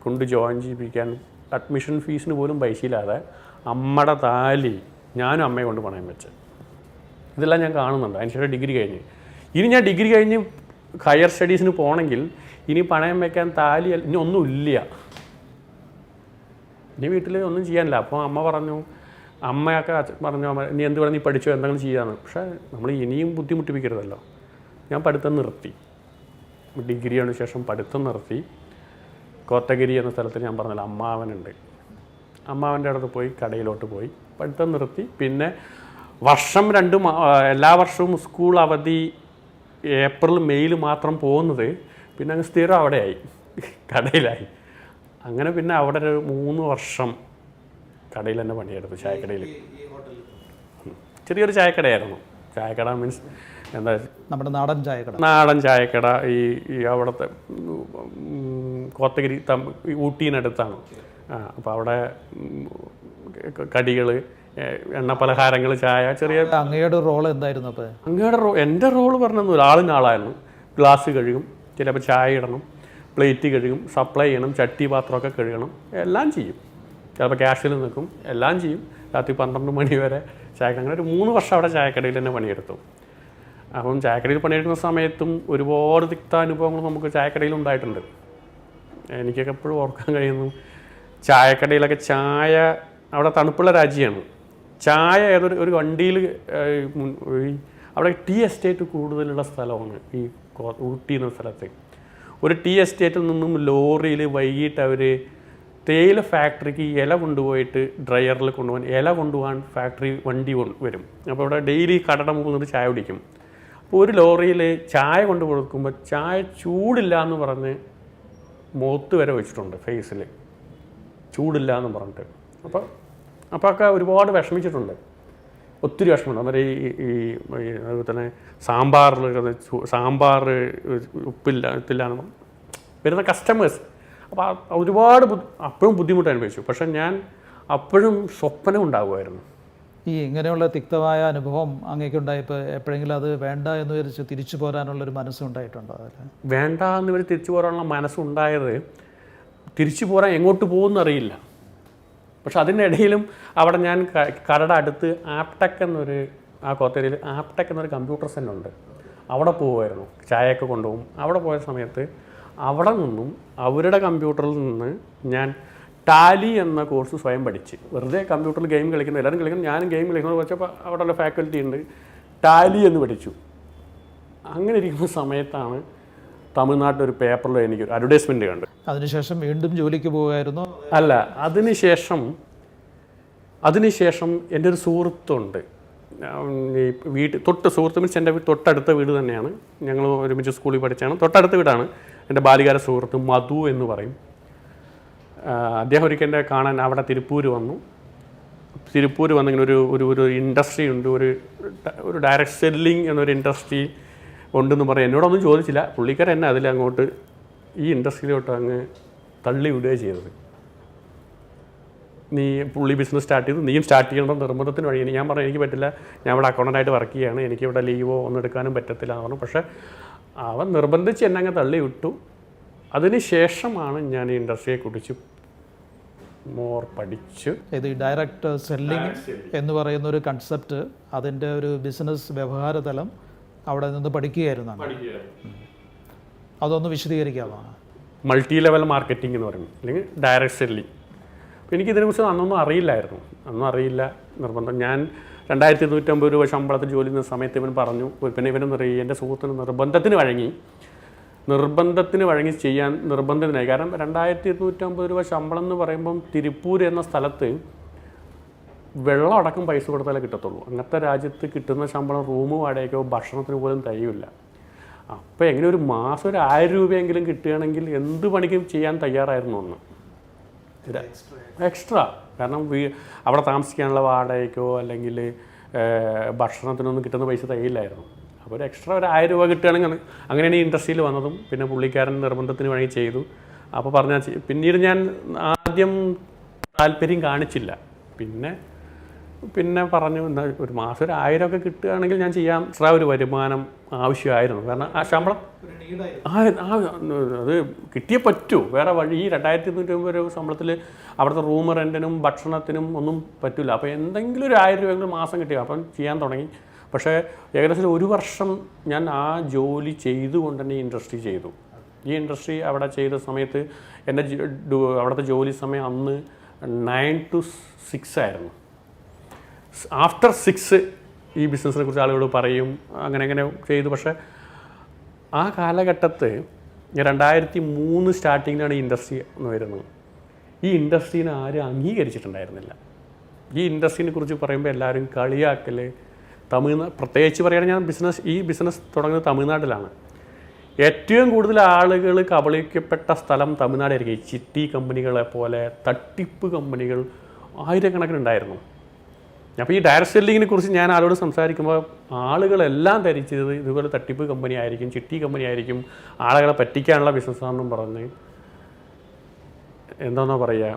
കൊണ്ട് ജോയിൻ ചെയ്യിപ്പിക്കാൻ അഡ്മിഷൻ ഫീസിന് പോലും പൈസയില്ലാതെ അമ്മയുടെ താലി ഞാനും അമ്മയെ കൊണ്ട് പണയം വെച്ച്. ഇതെല്ലാം ഞാൻ കാണുന്നുണ്ട്. അതിനുശേഷം ഡിഗ്രി കഴിഞ്ഞ്, ഇനി ഞാൻ ഡിഗ്രി കഴിഞ്ഞ് ഹയർ സ്റ്റഡീസിന് പോകണമെങ്കിൽ ഇനി പണയം വയ്ക്കാൻ താലി ഇനി ഒന്നുമില്ല, ഇനി വീട്ടിൽ ഒന്നും ചെയ്യാനില്ല. അപ്പോൾ അമ്മയൊക്കെ പറഞ്ഞു, നീ എന്ത് വേണം, നീ പഠിച്ചോ, എന്തെങ്കിലും ചെയ്യാമെന്ന്. പക്ഷേ നമ്മൾ ഇനിയും ബുദ്ധിമുട്ടിപ്പിക്കരുതല്ലോ. ഞാൻ പഠിത്തം നിർത്തി. ഡിഗ്രിയാണ് ശേഷം പഠിത്തം നിർത്തി. കോത്തഗിരി എന്ന സ്ഥലത്ത് ഞാൻ പറഞ്ഞല്ലോ അമ്മാവനുണ്ട്, അമ്മാവൻ്റെ അടുത്ത് പോയി കടയിലോട്ട് പോയി പഠിത്തം നിർത്തി. പിന്നെ എല്ലാ വർഷവും സ്കൂൾ അവധി ഏപ്രിൽ മെയ്യിൽ മാത്രം പോകുന്നത്, പിന്നെ അങ്ങ് സ്ഥിരം അവിടെയായി, കടയിലായി. അങ്ങനെ പിന്നെ അവിടെ ഒരു 3 വർഷം കടയിൽ തന്നെ പണിയെടുത്തു, ചായക്കടയിൽ. ചെറിയൊരു ചായക്കടയായിരുന്നു. ചായക്കട മീൻസ് എന്താ, നമ്മുടെ നാടൻ ചായക്കട. ഈ അവിടുത്തെ കോത്തഗിരി ഊട്ടീനടുത്താണ്. അപ്പോൾ അവിടെ കടികൾ, എണ്ണ പലഹാരങ്ങൾ, ചായ, ചെറിയ. അങ്ങയുടെ റോൾ എന്തായിരുന്നു? അപ്പോൾ എൻ്റെ റോള് പറഞ്ഞൊന്നുമില്ല, ആളായിരുന്നു. ഗ്ലാസ് കഴുകും, ചിലപ്പോൾ ചായ ഇടണം, പ്ലേറ്റ് കഴുകും, സപ്ലൈ ചെയ്യണം, ചട്ടി പാത്രമൊക്കെ കഴുകണം, എല്ലാം ചെയ്യും. ചിലപ്പോൾ ക്യാഷിൽ നിൽക്കും, എല്ലാം ചെയ്യും. രാത്രി 12 മണി വരെ ചായക്കട. അങ്ങനെ ഒരു 3 വർഷം അവിടെ ചായക്കടയിൽ തന്നെ പണിയെടുത്തു. അപ്പം ചായക്കടയിൽ പണിയെടുക്കുന്ന സമയത്തും ഒരുപാട് തിക്താനുഭവങ്ങൾ നമുക്ക് ചായക്കടയിൽ ഉണ്ടായിട്ടുണ്ട്. എനിക്കൊക്കെ എപ്പോഴും ഓർക്കാൻ കഴിയുന്നു, ചായക്കടയിലൊക്കെ ചായ, അവിടെ തണുപ്പുള്ള രാജ്യമാണ്. ചായ ഒരു വണ്ടിയിൽ, അവിടെ ടീ എസ്റ്റേറ്റ് കൂടുതലുള്ള സ്ഥലമാണ് ഈ ഊട്ടി എന്ന സ്ഥലത്ത്. ഒരു ടീ എസ്റ്റേറ്റിൽ നിന്നും ലോറിയിൽ വൈകിട്ട് അവർ തേയില ഫാക്ടറിക്ക് ഇല കൊണ്ടുപോയിട്ട് ഡ്രയറിൽ കൊണ്ടുപോകാൻ, ഇല കൊണ്ടുപോകാൻ ഫാക്ടറി വണ്ടി വരും. അപ്പോൾ അവിടെ ഡെയിലി കടട മുകളിൽ ചായ കുടിക്കും. അപ്പോൾ ഒരു ലോറിയിൽ ചായ കൊണ്ട് കൊടുക്കുമ്പോൾ ചായ ചൂടില്ല എന്ന് പറഞ്ഞ് മുഖത്ത് വരെ വെച്ചിട്ടുണ്ട്, ഫേസിൽ ചൂടില്ല എന്ന് പറഞ്ഞിട്ട്. അപ്പോൾ ഒക്കെ ഒരുപാട് വിഷമിച്ചിട്ടുണ്ട്, ഒത്തിരി വിഷമമുണ്ട്. അന്നേരം അതുപോലെ തന്നെ സാമ്പാർ ഉപ്പില്ല എന്ന് വരുന്ന കസ്റ്റമേഴ്സ്. അപ്പോൾ ഒരുപാട് അപ്പോഴും ബുദ്ധിമുട്ട് അനുഭവിച്ചു. പക്ഷെ ഞാൻ അപ്പോഴും സ്വപ്നം ഉണ്ടാകുമായിരുന്നു. ഈ ഇങ്ങനെയുള്ള തിക്തമായ അനുഭവം അങ്ങേക്കുണ്ടായപ്പോൾ എപ്പോഴെങ്കിലും അത് വേണ്ട എന്ന് വിചാരിച്ച് തിരിച്ചു പോരാനുള്ളൊരു മനസ്സുണ്ടായിട്ടുണ്ടോ? അതിൽ വേണ്ട എന്ന് ഇവർ തിരിച്ചു പോരാനുള്ള മനസ്സുണ്ടായത്, തിരിച്ചു പോരാൻ എങ്ങോട്ട് പോകുമെന്നറിയില്ല. പക്ഷെ അതിൻ്റെ ഇടയിലും അവിടെ ഞാൻ കടയുടെ അടുത്ത് ആപ്ടെക് എന്നൊരു, ആ കോത്തരിയിൽ ആപ്ടെക് എന്നൊരു കമ്പ്യൂട്ടർ സെൻ്റർ ഉണ്ട്, അവിടെ പോകുമായിരുന്നു. ചായയൊക്കെ കൊണ്ടുപോകും. അവിടെ പോയ സമയത്ത് അവിടെ നിന്നും അവരുടെ കമ്പ്യൂട്ടറിൽ നിന്ന് ഞാൻ ടാലി എന്ന കോഴ്സ് സ്വയം പഠിച്ച്, വെറുതെ കമ്പ്യൂട്ടറിൽ ഗെയിം കളിക്കുന്ന എല്ലാവരും കളിക്കുന്നു, ഞാനും ഗെയിം കളിക്കുന്നത് വെച്ചപ്പോൾ അവിടെയുള്ള ഫാക്കൽറ്റി ഉണ്ട്, ടാലി എന്ന് പഠിച്ചു. അങ്ങനെ ഇരിക്കുന്ന സമയത്താണ് തമിഴ്നാട്ടിലൊരു പേപ്പറിൽ എനിക്കൊരു അഡ്വർടൈസ്മെൻറ്റ് കണ്ട്. അതിനുശേഷം വീണ്ടും ജോലിക്ക് പോകുമായിരുന്നു? അല്ല, അതിനുശേഷം എൻ്റെ ഒരു സുഹൃത്തുണ്ട്, ഈ സുഹൃത്ത് മീൻസ് എൻ്റെ തൊട്ടടുത്ത വീട് തന്നെയാണ്, ഞങ്ങൾ ഒരുമിച്ച് സ്കൂളിൽ പഠിച്ചാണ്, തൊട്ടടുത്ത വീടാണ്. എൻ്റെ ബാല്യകാല സുഹൃത്ത് മധു എന്ന് പറയും. അദ്ദേഹം ഒരിക്കൽ എൻ്റെ കാണാൻ അവിടെ തിരുപ്പൂർ വന്നിങ്ങനെ ഒരു ഇൻഡസ്ട്രി ഉണ്ട്, ഒരു ഡയറക്റ്റ് സെല്ലിംഗ് എന്നൊരു ഇൻഡസ്ട്രി ഉണ്ടെന്ന് പറയും. എന്നോടൊന്നും ചോദിച്ചില്ല, പുള്ളിക്കാരൻ എന്നെ അതിലങ്ങോട്ട് ഈ ഇൻഡസ്ട്രിയിലോട്ട് അങ്ങ് തള്ളി വിടുകയാണ് ചെയ്തത്. പുള്ളി ബിസിനസ് സ്റ്റാർട്ട് ചെയ്തു, നീയും സ്റ്റാർട്ട് ചെയ്യണം നിർബന്ധത്തിന് വഴി. ഞാൻ പറഞ്ഞു എനിക്ക് പറ്റില്ല, ഞാൻ ഇവിടെ അക്കൗണ്ടൻ്റായിട്ട് വർക്ക് ചെയ്യുകയാണ്, എനിക്കിവിടെ ലീവോ ഒന്നും എടുക്കാനും പറ്റത്തില്ല എന്ന് പറഞ്ഞു. പക്ഷേ അവൻ നിർബന്ധിച്ച് എന്നെ അങ്ങ് തള്ളി വിട്ടു. അതിന് ശേഷമാണ് ഞാൻ ഈ ഇൻഡസ്ട്രിയെക്കുറിച്ച് മോർ പഠിച്ചു. ഇത് ഡയറക്റ്റ് സെല്ലിംഗ് എന്ന് പറയുന്ന ഒരു കൺസെപ്റ്റ്, അതിൻ്റെ ഒരു ബിസിനസ് വ്യവഹാര തലം അവിടെ നിന്ന് പഠിക്കുകയായിരുന്നു. അതൊന്ന് വിശദീകരിക്കാമോ? മൾട്ടി ലെവൽ മാർക്കറ്റിംഗ് എന്ന് പറയും, അല്ലെങ്കിൽ ഡയറക്റ്റ് സെല്ലിംഗ്. അപ്പോൾ എനിക്കിതിനെക്കുറിച്ച് അന്നൊന്നും അറിയില്ലായിരുന്നു, നിർബന്ധം. ഞാൻ 2250 രൂപ ശമ്പളത്തിൽ ജോലി ചെയ്യുന്ന സമയത്ത് ഇവൻ പറഞ്ഞു, പിന്നെ ഇവനെന്നറിയ എൻ്റെ സുഹൃത്തിന് നിർബന്ധത്തിന് വഴങ്ങി ചെയ്യാൻ നിർബന്ധത്തിനായി. കാരണം 2250 രൂപ ശമ്പളം എന്ന് പറയുമ്പം തിരുപ്പൂർ എന്ന സ്ഥലത്ത് വെള്ളം അടക്കം പൈസ കൊടുത്താലേ കിട്ടത്തുള്ളൂ. അങ്ങനത്തെ രാജ്യത്ത് കിട്ടുന്ന ശമ്പളം റൂം വാടകയ്ക്കോ ഭക്ഷണത്തിന് പോലും തികയില്ല. അപ്പോൾ എങ്ങനെ ഒരു മാസം ഒരു 1000 രൂപയെങ്കിലും കിട്ടുകയാണെങ്കിൽ എന്ത് പണിക്കും ചെയ്യാൻ തയ്യാറായിരുന്നു ഒന്ന് എക്സ്ട്രാ. കാരണം അവിടെ താമസിക്കാനുള്ള വാടകയ്ക്കോ അല്ലെങ്കിൽ ഭക്ഷണത്തിനൊന്നും കിട്ടുന്ന പൈസ തികയില്ലായിരുന്നു. അപ്പോൾ ഒരു എക്സ്ട്രാ ഒരു 1000 രൂപ കിട്ടുകയാണെങ്കിൽ അങ്ങനെയാണ് ഈ ഇൻഡസ്ട്രിയിൽ വന്നതും. പിന്നെ പുള്ളിക്കാരൻ നിർബന്ധത്തിന് വഴി ചെയ്തു. അപ്പോൾ പറഞ്ഞാൽ പിന്നീട് ഞാൻ ആദ്യം താല്പര്യം കാണിച്ചില്ല, പിന്നെ പറഞ്ഞു ഒരു മാസം ഒരു 1000 ഒക്കെ കിട്ടുകയാണെങ്കിൽ ഞാൻ ചെയ്യാം. എക്സ്ട്രാ ഒരു വരുമാനം ആവശ്യമായിരുന്നു. കാരണം ആ ശമ്പളം അത് കിട്ടിയേ പറ്റൂ, വേറെ വഴി. ഈ 2250 രൂപ ശമ്പളത്തിൽ അവിടുത്തെ റൂം റെൻറ്റിനും ഭക്ഷണത്തിനും ഒന്നും പറ്റില്ല. അപ്പോൾ എന്തെങ്കിലും ഒരു 1000 രൂപയെങ്കിലും മാസം കിട്ടിയ അപ്പം ചെയ്യാൻ തുടങ്ങി. പക്ഷേ ഏകദേശം 1 വർഷം ഞാൻ ആ ജോലി ചെയ്തുകൊണ്ട് തന്നെ ഈ ഇൻഡസ്ട്രി ചെയ്തു. ഈ ഇൻഡസ്ട്രി അവിടെ ചെയ്ത സമയത്ത് എൻ്റെ അവിടുത്തെ ജോലി സമയം അന്ന് 9 to 6 ആയിരുന്നു. ആഫ്റ്റർ 6 ഈ ബിസിനസ്സിനെ കുറിച്ച് ആളുകൾ പറയും, അങ്ങനെ ചെയ്തു. പക്ഷേ ആ കാലഘട്ടത്ത് 2003 സ്റ്റാർട്ടിങ്ങിലാണ് ഈ ഇൻഡസ്ട്രി എന്ന് വരുന്നത്. ഈ ഇൻഡസ്ട്രീനെ ആരും അംഗീകരിച്ചിട്ടുണ്ടായിരുന്നില്ല. ഈ ഇൻഡസ്ട്രീനെ കുറിച്ച് പറയുമ്പോൾ എല്ലാവരും കളിയാക്കൽ, പ്രത്യേകിച്ച് പറയുകയാണെങ്കിൽ ഞാൻ ഈ ബിസിനസ് തുടങ്ങുന്നത് തമിഴ്നാട്ടിലാണ്. ഏറ്റവും കൂടുതൽ ആളുകൾ കബളിക്കപ്പെട്ട സ്ഥലം തമിഴ്നാടായിരിക്കും. ഈ ചിട്ടി കമ്പനികളെ പോലെ തട്ടിപ്പ് കമ്പനികൾ ആയിരക്കണക്കിനുണ്ടായിരുന്നു. അപ്പോൾ ഈ ഡയറക്റ്റ് സെല്ലിങ്ങിനെ കുറിച്ച് ഞാൻ ആളോട് സംസാരിക്കുമ്പോൾ ആളുകളെല്ലാം ധരിച്ചത് ഇതുപോലെ തട്ടിപ്പ് കമ്പനി ആയിരിക്കും, ചിട്ടി കമ്പനി ആയിരിക്കും, ആളുകളെ പറ്റിക്കാനുള്ള ബിസിനസ്സാണെന്നും പറഞ്ഞ് എന്താണെന്നാ പറയുക,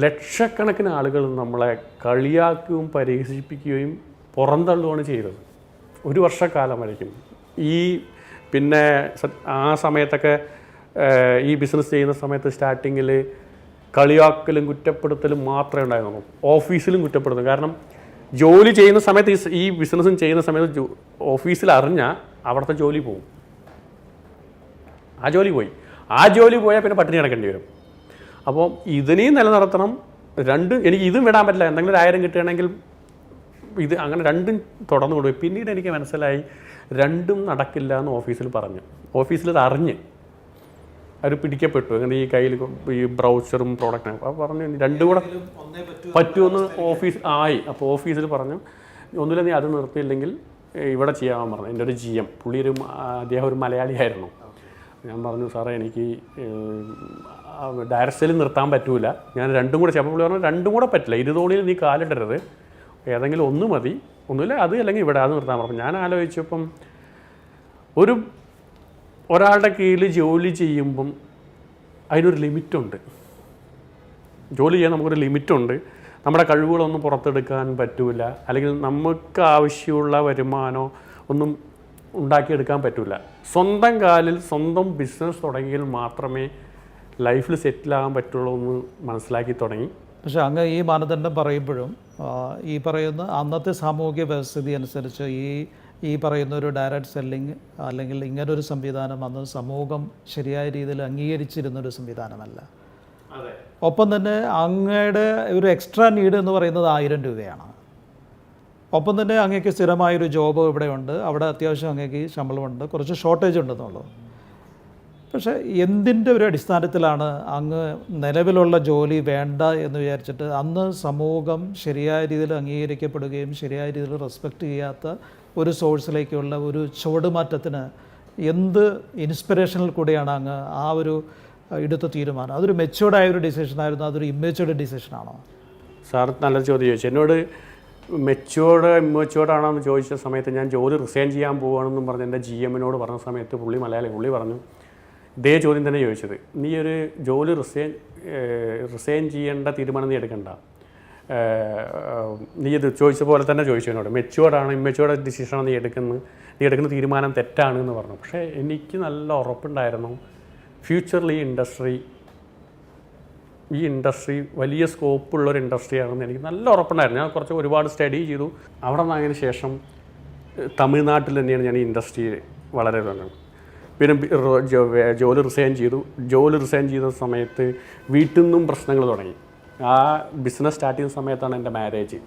ലക്ഷക്കണക്കിന് ആളുകൾ നമ്മളെ കളിയാക്കുകയും പരിഹസിപ്പിക്കുകയും പുറന്തള്ളുകയാണ് ചെയ്തത്. 1 വർഷക്കാലം വരയ്ക്കും. പിന്നെ ആ സമയത്തൊക്കെ ഈ ബിസിനസ് ചെയ്യുന്ന സമയത്ത് സ്റ്റാർട്ടിങ്ങിൽ കളിയാക്കലും കുറ്റപ്പെടുത്തലും മാത്രമേ ഉണ്ടായിരുന്നുള്ളൂ. ഓഫീസിലും കുറ്റപ്പെടുത്തും. കാരണം ജോലി ചെയ്യുന്ന സമയത്ത് ഈ ബിസിനസ്സും ചെയ്യുന്ന സമയത്ത് ഓഫീസിൽ അറിഞ്ഞാൽ അവിടുത്തെ ജോലി പോകും. ആ ജോലി പോയാൽ പിന്നെ പട്ടിണി കിടക്കേണ്ടി വരും. അപ്പോൾ ഇതിനെയും നിലനിർത്തണം. എനിക്ക് ഇതും വിടാൻ പറ്റില്ല. എന്തെങ്കിലും 1000 കിട്ടുകയാണെങ്കിൽ അങ്ങനെ രണ്ടും തുടർന്നു കൊണ്ടുപോയി. പിന്നീട് എനിക്ക് മനസ്സിലായി രണ്ടും നടക്കില്ല എന്ന് ഓഫീസിൽ പറഞ്ഞു. ഓഫീസിൽ ഇത് അറിഞ്ഞ് അവർ പിടിക്കപ്പെട്ടു. അങ്ങനെ ഈ കയ്യിൽ ഈ ബ്രൗസറും പ്രോഡക്റ്റും. അപ്പോൾ പറഞ്ഞു രണ്ടും കൂടെ പറ്റുമെന്ന് ആയി. അപ്പോൾ ഓഫീസിൽ പറഞ്ഞു ഒന്നുമില്ല, നീ അത് നിർത്തിയില്ലെങ്കിൽ ഇവിടെ ചെയ്യാൻ പറഞ്ഞു. എൻ്റെ ഒരു GM, അദ്ദേഹം ഒരു മലയാളിയായിരുന്നു. ഞാൻ പറഞ്ഞു സാറേ എനിക്ക് ഡയറക്റ്റ് സെല്ലിൽ നിർത്താൻ പറ്റൂല, ഞാൻ രണ്ടും കൂടെ ചെയ്യാം. അപ്പോൾ പുള്ളി പറഞ്ഞു രണ്ടും കൂടെ പറ്റില്ല, 2 തോണിയിൽ നീ കാലിടരുത്, ഏതെങ്കിലും ഒന്ന് മതി, ഒന്നുമില്ല അത് അല്ലെങ്കിൽ ഇവിടെ അത് നിർത്താൻ പറഞ്ഞു. ഞാൻ ആലോചിച്ചപ്പം ഒരാളുടെ കീഴിൽ ജോലി ചെയ്യുമ്പം അതിനൊരു ലിമിറ്റുണ്ട്. ജോലി ചെയ്യാൻ നമുക്കൊരു ലിമിറ്റുണ്ട്. നമ്മുടെ കഴിവുകളൊന്നും പുറത്തെടുക്കാൻ പറ്റില്ല, അല്ലെങ്കിൽ നമുക്ക് ആവശ്യമുള്ള വരുമാനമോ ഒന്നും ഉണ്ടാക്കിയെടുക്കാൻ പറ്റില്ല. സ്വന്തം കാലിൽ സ്വന്തം ബിസിനസ് തുടങ്ങിയാൽ മാത്രമേ ലൈഫിൽ സെറ്റിലാകാൻ പറ്റുള്ളൂ എന്ന് മനസ്സിലാക്കി തുടങ്ങി. പക്ഷേ അങ്ങ് ഈ മാനദണ്ഡം പറയുമ്പോഴും ഈ പറയുന്ന അന്നത്തെ സാമൂഹിക വ്യവസ്ഥിതി അനുസരിച്ച് ഈ പറയുന്ന ഒരു ഡയറക്റ്റ് സെല്ലിങ് അല്ലെങ്കിൽ ഇങ്ങനൊരു സംവിധാനം അന്ന് സമൂഹം ശരിയായ രീതിയിൽ അംഗീകരിച്ചിരുന്നൊരു സംവിധാനമല്ല. ഒപ്പം തന്നെ അങ്ങയുടെ ഒരു എക്സ്ട്രാ നീഡ് എന്ന് പറയുന്നത് 1000 രൂപയാണ്. ഒപ്പം തന്നെ അങ്ങേക്ക് സ്ഥിരമായൊരു ജോബ് ഇവിടെയുണ്ട്, അവിടെ അത്യാവശ്യം അങ്ങേക്ക് ശമ്പളമുണ്ട്, കുറച്ച് ഷോർട്ടേജ് ഉണ്ടെന്നുള്ളൂ. പക്ഷേ എന്തിൻ്റെ ഒരു അടിസ്ഥാനത്തിലാണ് അങ്ങ് നിലവിലുള്ള ജോലി വേണ്ട എന്ന് വിചാരിച്ചിട്ട് അന്ന് സമൂഹം ശരിയായ രീതിയിൽ അംഗീകരിക്കപ്പെടുകയും ശരിയായ രീതിയിൽ റെസ്പെക്റ്റ് ചെയ്യാത്ത ഒരു സോഴ്സിലേക്കുള്ള ഒരു ചുവടുമാറ്റത്തിന് എന്ത് ഇൻസ്പിറേഷനിൽ കൂടിയാണ് അങ്ങ് ആ ഒരു എടുത്ത തീരുമാനം? അതൊരു മെച്യൂർഡായ ഒരു ഡിസിഷനായിരുന്നു, അതൊരു ഇമ്മേച്യൂർഡ് ഡിസിഷനാണോ? സാർ നല്ലൊരു ചോദ്യം ചോദിച്ചു. എന്നോട് ഇമ്മേച്യൂർഡാണോ എന്ന് ചോദിച്ച സമയത്ത് ഞാൻ ജോലി റിസൈൻ ചെയ്യാൻ പോവുകയാണെന്നും പറഞ്ഞ് എൻ്റെ GM-നോട് പറഞ്ഞ സമയത്ത് പുള്ളി പറഞ്ഞു ഇതേ ചോദ്യം തന്നെ ചോദിച്ചത്, നീ ഒരു ജോലി റിസൈൻ ചെയ്യേണ്ട തീരുമാനം നീ എടുക്കണ്ട, നീ ഇത് ചോദിച്ച പോലെ തന്നെ ചോദിച്ചു എന്നോട്, മെച്യൂർഡാണ് ഇമ്മച്യൂർഡ് ഡിസിഷനാണ് നീ എടുക്കുന്ന തീരുമാനം തെറ്റാണ് എന്ന് പറഞ്ഞു. പക്ഷേ എനിക്ക് നല്ല ഉറപ്പുണ്ടായിരുന്നു ഫ്യൂച്ചറിൽ ഈ ഇൻഡസ്ട്രി വലിയ സ്കോപ്പുള്ളൊരു ഇൻഡസ്ട്രിയാണെന്ന് എനിക്ക് നല്ല ഉറപ്പുണ്ടായിരുന്നു. ഞാൻ ഒരുപാട് സ്റ്റഡി ചെയ്തു. അവിടെ നിന്നതിന് ശേഷം തമിഴ്നാട്ടിൽ തന്നെയാണ് ഞാൻ ഈ ഇൻഡസ്ട്രി വളരെ ഇതാണ്. പിന്നെ ജോലി റിസൈൻ ചെയ്ത സമയത്ത് വീട്ടിൽ നിന്നും പ്രശ്നങ്ങൾ തുടങ്ങി. ആ ബിസിനസ് സ്റ്റാർട്ട് ചെയ്യുന്ന സമയത്താണ് എൻ്റെ മാരേജ്.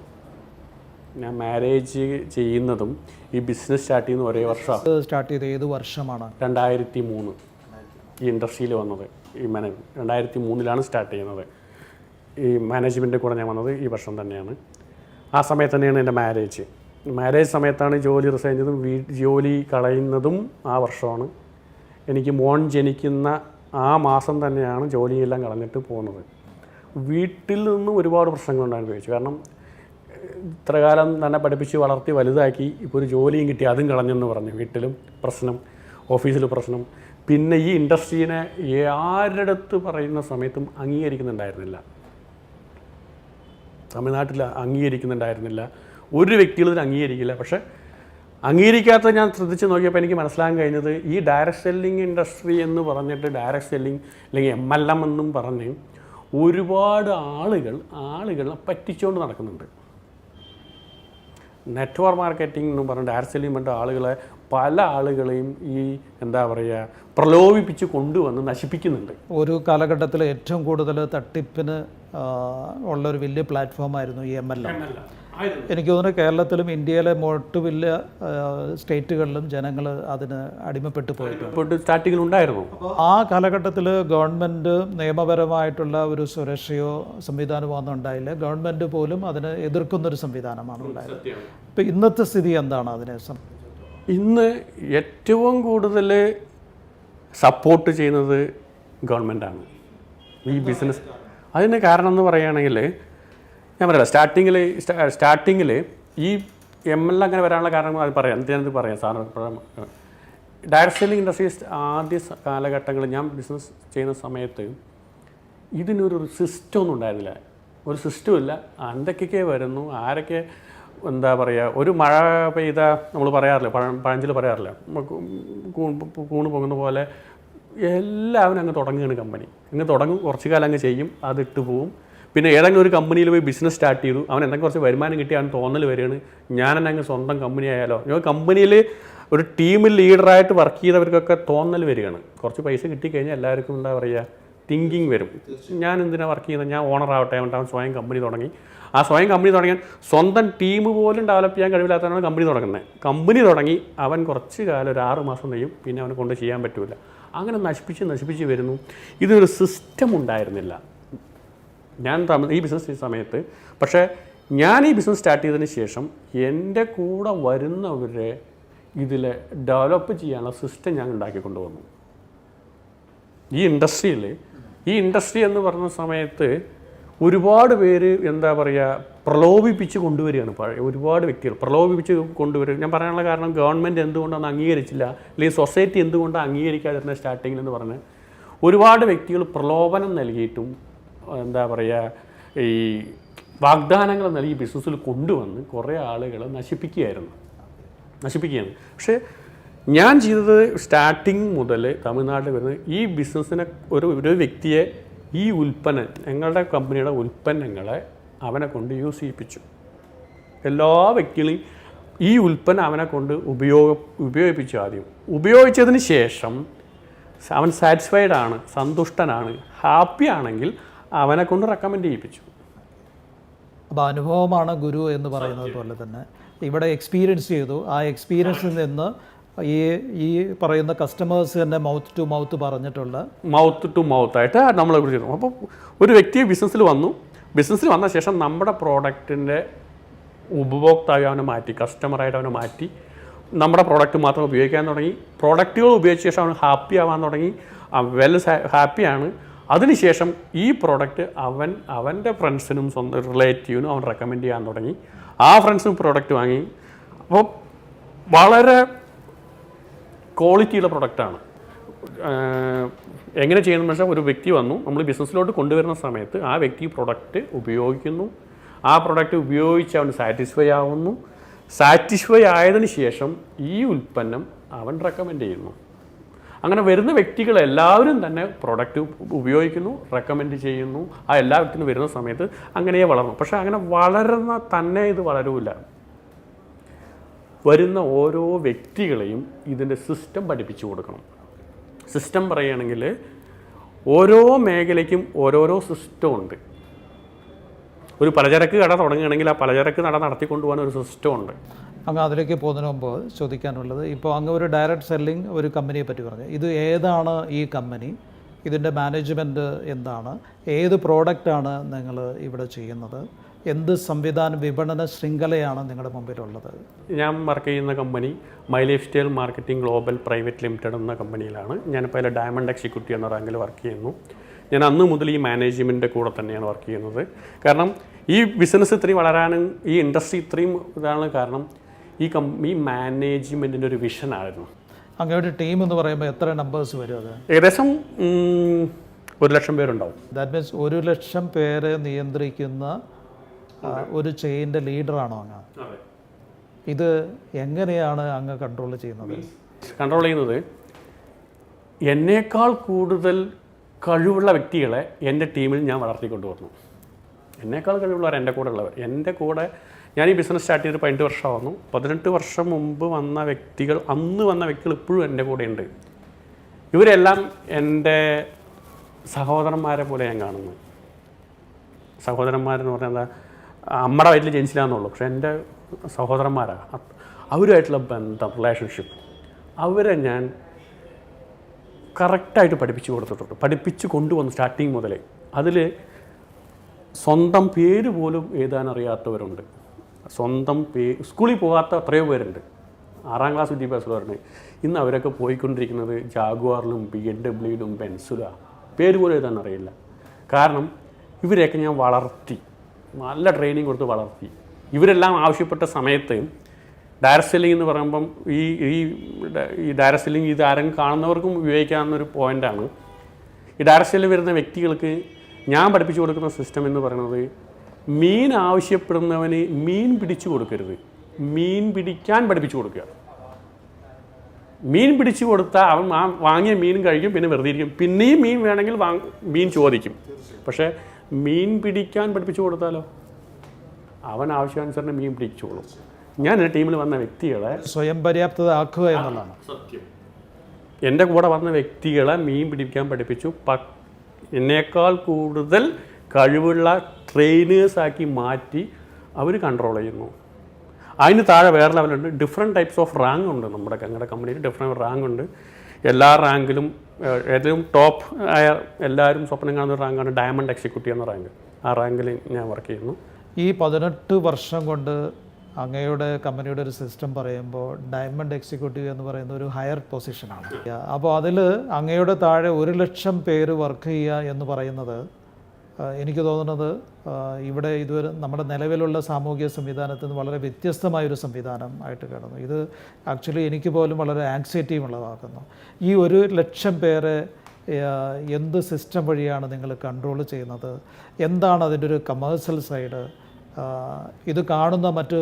ഞാൻ മാരേജ് ചെയ്യുന്നതും ഈ ബിസിനസ് സ്റ്റാർട്ട് ചെയ്യുന്ന ഒരേ വർഷമാണ്. സ്റ്റാർട്ട് ചെയ്ത് ഏത് വർഷമാണ്? 2003 ഈ ഇൻഡസ്ട്രിയിൽ വന്നത്. 2003 സ്റ്റാർട്ട് ചെയ്യുന്നത്. ഈ മാനേജ്മെൻറ്റിൻ്റെ കൂടെ ഞാൻ വന്നത് ഈ വർഷം തന്നെയാണ്. ആ സമയത്ത് തന്നെയാണ് എൻ്റെ മാരേജ് സമയത്താണ് ജോലി റിസൈൻ ചെയ്തതും ജോലി കളയുന്നതും ആ വർഷമാണ്. എനിക്ക് മോൻ ജനിക്കുന്ന ആ മാസം തന്നെയാണ് ജോലിയെല്ലാം കളഞ്ഞിട്ട് പോകുന്നത്. വീട്ടിൽ നിന്നും ഒരുപാട് പ്രശ്നങ്ങളുണ്ട് അനുഭവിച്ചു. കാരണം ഇത്ര കാലം തന്നെ പഠിപ്പിച്ച് വളർത്തി വലുതാക്കി, ഇപ്പോൾ ഒരു ജോലിയും കിട്ടി അതും കളഞ്ഞെന്ന് പറഞ്ഞു. വീട്ടിലും പ്രശ്നം, ഓഫീസിൽ പ്രശ്നം. പിന്നെ ഈ ഇൻഡസ്ട്രീനെ ആരുടെ അടുത്ത് പറയുന്ന സമയത്തും അംഗീകരിക്കുന്നുണ്ടായിരുന്നില്ല. തമിഴ്നാട്ടിൽ അംഗീകരിക്കുന്നുണ്ടായിരുന്നില്ല. ഒരു വ്യക്തികളും അംഗീകരിക്കില്ല. പക്ഷേ അംഗീകരിക്കാത്തത് ഞാൻ ശ്രദ്ധിച്ച് നോക്കിയപ്പോൾ എനിക്ക് മനസ്സിലാക്കാൻ കഴിഞ്ഞത് ഈ ഡയറക്റ്റ് സെല്ലിംഗ് ഇൻഡസ്ട്രി എന്ന് പറഞ്ഞിട്ട് ഡയറക്റ്റ് സെല്ലിംഗ് അല്ലെങ്കിൽ MLM എന്നും പറഞ്ഞ് ഒരുപാട് ആളുകളെ പറ്റിച്ചുകൊണ്ട് നടക്കുന്നുണ്ട്. നെറ്റ്വർക്ക് മാർക്കറ്റിംഗ് എന്ന് പറഞ്ഞ് ഡയറക്റ്റ് സെല്ലിംഗ് പറഞ്ഞ പല ആളുകളെയും ഈ പ്രലോഭിപ്പിച്ച് കൊണ്ടുവന്ന് നശിപ്പിക്കുന്നുണ്ട്. ഒരു കാലഘട്ടത്തിൽ ഏറ്റവും കൂടുതൽ തട്ടിപ്പിന് ഉള്ളൊരു വലിയ പ്ലാറ്റ്ഫോമായിരുന്നു ഈ MLM. എനിക്ക് തോന്നുന്നു കേരളത്തിലും ഇന്ത്യയിലെ മൊട്ട് വലിയ സ്റ്റേറ്റുകളിലും ജനങ്ങൾ അതിന് അടിമപ്പെട്ടു പോയിട്ടുണ്ട്. സ്റ്റാർട്ടിങ്ങിലുണ്ടായിരുന്നു. ആ കാലഘട്ടത്തിൽ ഗവൺമെൻറ് നിയമപരമായിട്ടുള്ള ഒരു സുരക്ഷയോ സംവിധാനമോ ഒന്നും ഉണ്ടായില്ല. ഗവൺമെൻറ് പോലും അതിനെ എതിർക്കുന്നൊരു സംവിധാനമാണ് ഉണ്ടായത്. ഇപ്പം ഇന്നത്തെ സ്ഥിതി എന്താണ് അതിനെ ഇന്ന് ഏറ്റവും കൂടുതൽ സപ്പോർട്ട് ചെയ്യുന്നത് ഗവൺമെൻറ്റാണ് ഈ ബിസിനസ്. അതിന് കാരണം എന്ന് പറയുകയാണെങ്കിൽ ഞാൻ പറയാം, സ്റ്റാർട്ടിങ്ങിൽ ഈ MLM അങ്ങനെ വരാനുള്ള കാരണം അത് പറയാം സാർ. ഡയറക്റ്റ് സെല്ലിംഗ് ഇൻഡസ്ട്രീസ് ആദ്യ കാലഘട്ടങ്ങളിൽ ഞാൻ ബിസിനസ് ചെയ്യുന്ന സമയത്ത് ഇതിനൊരു സിസ്റ്റം ഒന്നും ഉണ്ടായിരുന്നില്ല. ഒരു സിസ്റ്റമില്ല. എന്തൊക്കെ വരുന്നു, ആരൊക്കെ ഒരു മഴ പെയ്താൽ നമ്മൾ പറയാറില്ല, പഴഞ്ചിൽ പറയാറില്ല, കൂണ് പൊങ്ങുന്ന പോലെ എല്ലാവരും അങ്ങ് തുടങ്ങുകയാണ്. കമ്പനി അങ്ങ് തുടങ്ങും, കുറച്ച് കാലം അങ്ങ് ചെയ്യും, അതിട്ട് പോവും. പിന്നെ ഏതെങ്കിലും ഒരു കമ്പനിയിൽ പോയി ബിസിനസ് സ്റ്റാർട്ട് ചെയ്തു, അവൻ എന്തെങ്കിലും കുറച്ച് വരുമാനം കിട്ടി അവൻ തോന്നൽ വരികയാണ്, ഞാൻ തന്നെ അങ്ങ് സ്വന്തം കമ്പനി ആയാലോ. കമ്പനിയിൽ ഒരു ടീമിൽ ലീഡറായിട്ട് വർക്ക് ചെയ്തവർക്കൊക്കെ തോന്നൽ വരികയാണ്. കുറച്ച് പൈസ കിട്ടിക്കഴിഞ്ഞാൽ എല്ലാവർക്കും തിങ്കിങ് വരും, ഞാൻ എന്തിനാണ് വർക്ക് ചെയ്യുന്നത്, ഞാൻ ഓണർ ആവട്ടെ. അവൻ സ്വയം കമ്പനി തുടങ്ങി. ആ സ്വയം കമ്പനി തുടങ്ങിയാൽ സ്വന്തം ടീം പോലും ഡെവലപ്പ് ചെയ്യാൻ കഴിവില്ലാത്തവനാണ് കമ്പനി തുടങ്ങുന്നത്. കമ്പനി തുടങ്ങി അവൻ കുറച്ച് കാലം, ഒരു 6 മാസം കഴിയും, പിന്നെ അവനെ കൊണ്ട് ചെയ്യാൻ പറ്റില്ല. അങ്ങനെ നശിപ്പിച്ച് വരുന്നു. ഇതിനൊരു സിസ്റ്റം ഉണ്ടായിരുന്നില്ല ഞാൻ ഈ ബിസിനസ് ചെയ്യുന്ന സമയത്ത്. പക്ഷേ ഞാൻ ഈ ബിസിനസ് സ്റ്റാർട്ട് ചെയ്തതിന് ശേഷം എൻ്റെ കൂടെ വരുന്നവരെ ഇതിൽ ഡെവലപ്പ് ചെയ്യാനുള്ള സിസ്റ്റം ഞാൻ ഉണ്ടാക്കിക്കൊണ്ട് വന്നു. ഈ ഇൻഡസ്ട്രി എന്ന് പറഞ്ഞ സമയത്ത് ഒരുപാട് പേര് പ്രലോഭിപ്പിച്ച് കൊണ്ടുവരികയാണ്. ഒരുപാട് വ്യക്തികൾ പ്രലോഭിപ്പിച്ച് കൊണ്ടുവരിക. ഞാൻ പറയാനുള്ള കാരണം ഗവൺമെൻറ് എന്തുകൊണ്ടൊന്നും അംഗീകരിച്ചില്ല, അല്ലെങ്കിൽ സൊസൈറ്റി എന്തുകൊണ്ടാണ് അംഗീകരിക്കാതിരുന്ന സ്റ്റാർട്ടിങ്ങിൽ എന്ന് പറഞ്ഞ് ഒരുപാട് വ്യക്തികൾ പ്രലോഭനം നൽകിയിട്ടും ഈ വാഗ്ദാനങ്ങൾ നൽകി ബിസിനസ്സിൽ കൊണ്ടുവന്ന് കുറേ ആളുകളെ നശിപ്പിക്കുകയാണ്. പക്ഷേ ഞാൻ ചെയ്തത് സ്റ്റാർട്ടിങ് മുതൽ തമിഴ്നാട്ടിൽ വരുന്നത് ഈ ബിസിനസ്സിനെ ഒരു വ്യക്തിയെ ഈ ഉൽപ്പന്നം ഞങ്ങളുടെ കമ്പനിയുടെ ഉൽപ്പന്നങ്ങളെ അവനെ കൊണ്ട് യൂസ് ചെയ്യിപ്പിച്ചു. എല്ലാ വ്യക്തികളെയും ഈ ഉൽപ്പന്നം അവനെ കൊണ്ട് ഉപയോഗിപ്പിച്ചു. ആദ്യം ഉപയോഗിച്ചതിന് ശേഷം അവൻ സാറ്റിസ്ഫൈഡ് ആണ്, സന്തുഷ്ടനാണ്, ഹാപ്പി ആണെങ്കിൽ അവനെ കൊണ്ട് റെക്കമെൻഡ് ചെയ്യിപ്പിച്ചു. അപ്പോൾ അനുഭവമാണ് ഗുരു എന്ന് പറയുന്നത് പോലെ തന്നെ ഇവിടെ എക്സ്പീരിയൻസ് ചെയ്തു. ആ എക്സ്പീരിയൻസിൽ നിന്ന് ഈ പറയുന്ന കസ്റ്റമേഴ്സ് തന്നെ മൗത്ത് ടു മൗത്ത് ആയിട്ട് നമ്മളെ കുറിച്ച് ചെയ്തു. അപ്പോൾ ഒരു വ്യക്തി ബിസിനസ്സിൽ വന്ന ശേഷം നമ്മുടെ പ്രോഡക്റ്റിൻ്റെ ഉപഭോക്താവ് അവനെ മാറ്റി, കസ്റ്റമറായിട്ട് അവനെ മാറ്റി, നമ്മുടെ പ്രോഡക്റ്റ് മാത്രം ഉപയോഗിക്കാൻ തുടങ്ങി. പ്രോഡക്റ്റുകൾ ഉപയോഗിച്ച ശേഷം അവൻ ഹാപ്പി ആവാൻ തുടങ്ങി, ഹാപ്പിയാണ്. അതിനുശേഷം ഈ പ്രോഡക്റ്റ് അവൻ്റെ ഫ്രണ്ട്സിനും സ്വന്തം റിലേറ്റീവിനും അവൻ റെക്കമെൻഡ് ചെയ്യാൻ തുടങ്ങി. ആ ഫ്രണ്ട്സും പ്രോഡക്റ്റ് വാങ്ങി. അപ്പോൾ വളരെ ക്വാളിറ്റിയുള്ള പ്രൊഡക്റ്റാണ്. എങ്ങനെ ചെയ്യുന്നത് വെച്ചാൽ ഒരു വ്യക്തി വന്നു, നമ്മൾ ബിസിനസ്സിലോട്ട് കൊണ്ടുവരുന്ന സമയത്ത് ആ വ്യക്തി പ്രൊഡക്റ്റ് ഉപയോഗിക്കുന്നു, ആ പ്രൊഡക്റ്റ് ഉപയോഗിച്ച് അവൻ സാറ്റിസ്ഫൈ ആവുന്നു. സാറ്റിസ്ഫൈ ആയതിനു ശേഷം ഈ ഉൽപ്പന്നം അവൻ റെക്കമെൻഡ് ചെയ്യുന്നു. അങ്ങനെ വരുന്ന വ്യക്തികളെല്ലാവരും തന്നെ പ്രൊഡക്റ്റ് ഉപയോഗിക്കുന്നു, റെക്കമെൻഡ് ചെയ്യുന്നു. ആ എല്ലാ വ്യക്തിനും വരുന്ന സമയത്ത് അങ്ങനെയേ വളർന്നു. പക്ഷേ അങ്ങനെ വളരുന്ന തന്നെ ഇത് വളരൂല. വരുന്ന ഓരോ വ്യക്തികളെയും ഇതിൻ്റെ സിസ്റ്റം പഠിപ്പിച്ചു കൊടുക്കണം. സിസ്റ്റം പറയുകയാണെങ്കിൽ ഓരോ മേഖലയ്ക്കും ഓരോരോ സിസ്റ്റം ഉണ്ട്. ഒരു പലചരക്ക് കട തുടങ്ങുകയാണെങ്കിൽ ആ പലചരക്ക് കട നടത്തിക്കൊണ്ടു പോകാൻ ഒരു സിസ്റ്റം ഉണ്ട്. അങ്ങ് അതിലേക്ക് പോകുന്നതിന് മുമ്പ് ചോദിക്കാനുള്ളത്, ഇപ്പോൾ അങ്ങ് ഒരു ഡയറക്റ്റ് സെല്ലിംഗ് ഒരു കമ്പനിയെ പറ്റി പറഞ്ഞു. ഇത് ഏതാണ് ഈ കമ്പനി? ഇതിൻ്റെ മാനേജ്മെൻറ്റ് എന്താണ്? ഏത് പ്രോഡക്റ്റാണ് നിങ്ങൾ ഇവിടെ ചെയ്യുന്നത്? എന്ത് സംവിധാന വിപണന ശൃംഖലയാണ് നിങ്ങളുടെ മുമ്പിലുള്ളത്? ഞാൻ വർക്ക് ചെയ്യുന്ന company my life style marketing global private limited എന്ന കമ്പനിയിലാണ്. ഞാനിപ്പോൾ അതിൽ ഡയമണ്ട് എക്സിക്യൂട്ടീവ് എന്ന റാങ്കിൽ വർക്ക് ചെയ്യുന്നു. ഞാൻ അന്ന് മുതൽ ഈ മാനേജ്മെൻറ്റിൻ്റെ കൂടെ തന്നെയാണ് വർക്ക് ചെയ്യുന്നത്. കാരണം ഈ ബിസിനസ് ഇത്രയും വളരാനും ഈ ഇൻഡസ്ട്രി ഇത്രയും ഇതാണ് കാരണം ഈ മാനേജ്മെൻറ്റിൻ്റെ ഒരു വിഷനായിരുന്നു. അങ്ങയുടെ ടീം എന്ന് പറയുമ്പോൾ എത്ര നമ്പേഴ്സ് വരും? അത് ഏകദേശം 1,00,000 പേരുണ്ടാവും. ദാറ്റ് മീൻസ് 1,00,000 പേരെ നിയന്ത്രിക്കുന്ന ഒരു ചെയിൻ്റെ ലീഡറാണോ അങ്ങ്? ഇത് എങ്ങനെയാണ് അങ്ങ് കൺട്രോൾ ചെയ്യുന്നത്? എന്നേക്കാൾ കൂടുതൽ കഴിവുള്ള വ്യക്തികളെ എൻ്റെ ടീമിൽ ഞാൻ വളർത്തിക്കൊണ്ടുവന്നു. എന്നേക്കാൾ കഴിവുള്ളവർ എൻ്റെ കൂടെ ഉള്ളവർ. എൻ്റെ കൂടെ ഞാൻ ഈ ബിസിനസ് സ്റ്റാർട്ട് ചെയ്തിട്ട് 18 വർഷമാകുന്നു. 18 വർഷം മുമ്പ് വന്ന വ്യക്തികൾ, അന്ന് വന്ന വ്യക്തികൾ ഇപ്പോഴും എൻ്റെ കൂടെ ഉണ്ട്. ഇവരെല്ലാം എൻ്റെ സഹോദരന്മാരെ പോലെ ഞാൻ കാണുന്നു. സഹോദരന്മാരെന്ന് പറഞ്ഞാൽ എന്താ, അമ്മയുടെ വയറ്റിൽ ജനിച്ചില്ലാന്നുള്ളൂ, പക്ഷെ എൻ്റെ സഹോദരന്മാരാണ്. അവരുമായിട്ടുള്ള ബന്ധം, റിലേഷൻഷിപ്പ്, അവരെ ഞാൻ കറക്റ്റായിട്ട് പഠിപ്പിച്ചു കൊടുത്തിട്ടുണ്ട്. പഠിപ്പിച്ച് കൊണ്ടുവന്നു സ്റ്റാർട്ടിങ് മുതലേ. അതിൽ സ്വന്തം പേര് പോലും എഴുതാൻ അറിയാത്തവരുണ്ട്. സ്വന്തം സ്കൂളിൽ പോകാത്ത എത്രയോ പേരുണ്ട്. 6ാം ക്ലാസ് വിദ്യാഭ്യാസമുള്ളവരുണ്ട്. ഇന്ന് അവരൊക്കെ പോയിക്കൊണ്ടിരിക്കുന്നത് ജാഗ്വാറിലും BMW ബെൻസിലാണ്. പേര് പോലും എഴുതാൻ അറിയില്ല. കാരണം ഇവരെയൊക്കെ ഞാൻ വളർത്തി, നല്ല ട്രെയിനിങ് കൊടുത്ത് വളർത്തി. ഇവരെല്ലാം ആവശ്യപ്പെട്ട സമയത്ത് ഡയറക്റ്റ് സെല്ലിംഗ് എന്ന് പറയുമ്പം ഈ ഡയറക്റ്റ് സെല്ലിംഗ് ഇത് ആരെങ്കിലും കാണുന്നവർക്കും ഉപയോഗിക്കാവുന്നൊരു പോയിൻ്റാണ്. ഈ ഡയറക്റ്റ് സെല്ലിൽ വരുന്ന വ്യക്തികൾക്ക് ഞാൻ പഠിപ്പിച്ചു കൊടുക്കുന്ന സിസ്റ്റം എന്ന് പറയുന്നത്, മീൻ ആവശ്യപ്പെടുന്നവന് മീൻ പിടിച്ചു കൊടുക്കരുത്, മീൻ പിടിക്കാൻ പഠിപ്പിച്ചു കൊടുക്കുക. മീൻ പിടിച്ചു കൊടുത്താൽ അവൻ വാങ്ങിയ മീൻ കഴിക്കും, പിന്നെ വെറുതെ ഇരിക്കും. പിന്നെയും മീൻ വേണമെങ്കിൽ മീൻ ചോദിക്കും. പക്ഷേ മീൻ പിടിക്കാൻ പഠിപ്പിച്ചു കൊടുത്താലോ അവൻ ആവശ്യാനുസരണം മീൻ പിടിച്ചോളും. ഞാൻ എൻ്റെ ടീമിൽ വന്ന വ്യക്തികളെ സ്വയം പര്യാപ്തത ആക്കുക എന്നുള്ളതാണ് സത്യം. എൻ്റെ കൂടെ വന്ന വ്യക്തികളെ മീൻ പിടിക്കാൻ പഠിപ്പിച്ചു. എന്നേക്കാൾ കൂടുതൽ കഴിവുള്ള ട്രെയിനേഴ്സാക്കി മാറ്റി അവർ കൺട്രോൾ ചെയ്യുന്നു. അതിന് താഴെ വേറെ ലെവലുണ്ട്. ഡിഫറെൻറ്റ് ടൈപ്സ് ഓഫ് റാങ്ക് ഉണ്ട്. ഞങ്ങളുടെ കമ്പനിയിൽ ഡിഫറെൻറ്റ് റാങ്ക് ഉണ്ട്. എല്ലാ റാങ്കിലും ഏറ്റവും ടോപ്പ് ആയ എല്ലാവരും സ്വപ്നം കാണുന്ന റാങ്കാണ് ഡയമണ്ട് എക്സിക്യൂട്ടീവ് എന്ന റാങ്ക്. ആ റാങ്കിൽ ഞാൻ വർക്ക് ചെയ്യുന്നു. ഈ 18 വർഷം കൊണ്ട് അങ്ങയുടെ കമ്പനിയുടെ ഒരു സിസ്റ്റം പറയുമ്പോൾ ഡയമണ്ട് എക്സിക്യൂട്ടീവ് എന്ന് പറയുന്ന ഒരു ഹയർ പൊസിഷനാണ്. അപ്പോൾ അതിൽ അങ്ങയുടെ താഴെ 1,00,000 പേര് വർക്ക് ചെയ്യുക എന്ന് പറയുന്നത് എനിക്ക് തോന്നുന്നത് ഇവിടെ ഇതുവരെ നമ്മുടെ നിലവിലുള്ള സാമൂഹിക സംവിധാനത്തിൽ നിന്ന് വളരെ വ്യത്യസ്തമായൊരു സംവിധാനം ആയിട്ട് കിടന്നു. ഇത് ആക്ച്വലി എനിക്ക് പോലും വളരെ ആങ്സൈറ്റിയും ഉളവാക്കുന്നു. ഈ 1,00,000 പേരെ എന്ത് സിസ്റ്റം വഴിയാണ് നിങ്ങൾ കൺട്രോൾ ചെയ്യുന്നത്? എന്താണ് അതിൻ്റെ ഒരു കമേഴ്സ്യൽ സൈഡ്? ഇത് കാണുന്ന മറ്റ്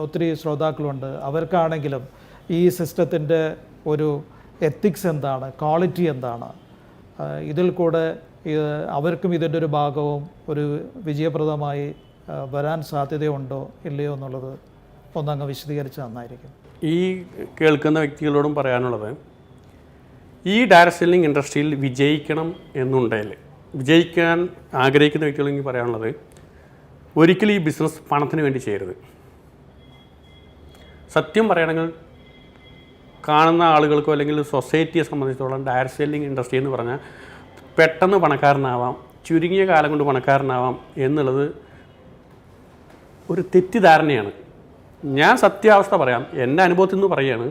ഒത്തിരി ശ്രോതാക്കളുണ്ട്. അവർക്കാണെങ്കിലും ഈ സിസ്റ്റത്തിൻ്റെ ഒരു എത്തിക്സ് എന്താണ്, ക്വാളിറ്റി എന്താണ്, ഇതിൽ കൂടെ അവർക്കും ഇതിൻ്റെ ഒരു ഭാഗവും ഒരു വിജയപ്രദമായി വരാൻ സാധ്യതയുണ്ടോ ഇല്ലയോ എന്നുള്ളത് ഒന്നങ്ങ് വിശദീകരിച്ച് നന്നായിരിക്കും. ഈ കേൾക്കുന്ന വ്യക്തികളോടും പറയാനുള്ളത്, ഈ ഡയറക്ട് സെല്ലിംഗ് ഇൻഡസ്ട്രിയിൽ വിജയിക്കണം എന്നുണ്ടെങ്കിൽ, വിജയിക്കാൻ ആഗ്രഹിക്കുന്ന വ്യക്തികളെങ്കിൽ പറയാനുള്ളത്, ഒരിക്കലും ഈ ബിസിനസ് പണത്തിന് വേണ്ടി ചെയ്യരുത്. സത്യം പറയുകയാണെങ്കിൽ കാണുന്ന ആളുകൾക്കോ അല്ലെങ്കിൽ സൊസൈറ്റിയെ സംബന്ധിച്ചിടത്തോളം ഡയറക്ട് സെല്ലിംഗ് ഇൻഡസ്ട്രി എന്ന് പറഞ്ഞാൽ പെട്ടെന്ന് പണക്കാരനാവാം, ചുരുങ്ങിയ കാലം കൊണ്ട് പണക്കാരനാവാം എന്നുള്ളത് ഒരു തെറ്റിദ്ധാരണയാണ്. ഞാൻ സത്യാവസ്ഥ പറയാം, എൻ്റെ അനുഭവത്തിൽ നിന്ന് പറയുകയാണ്,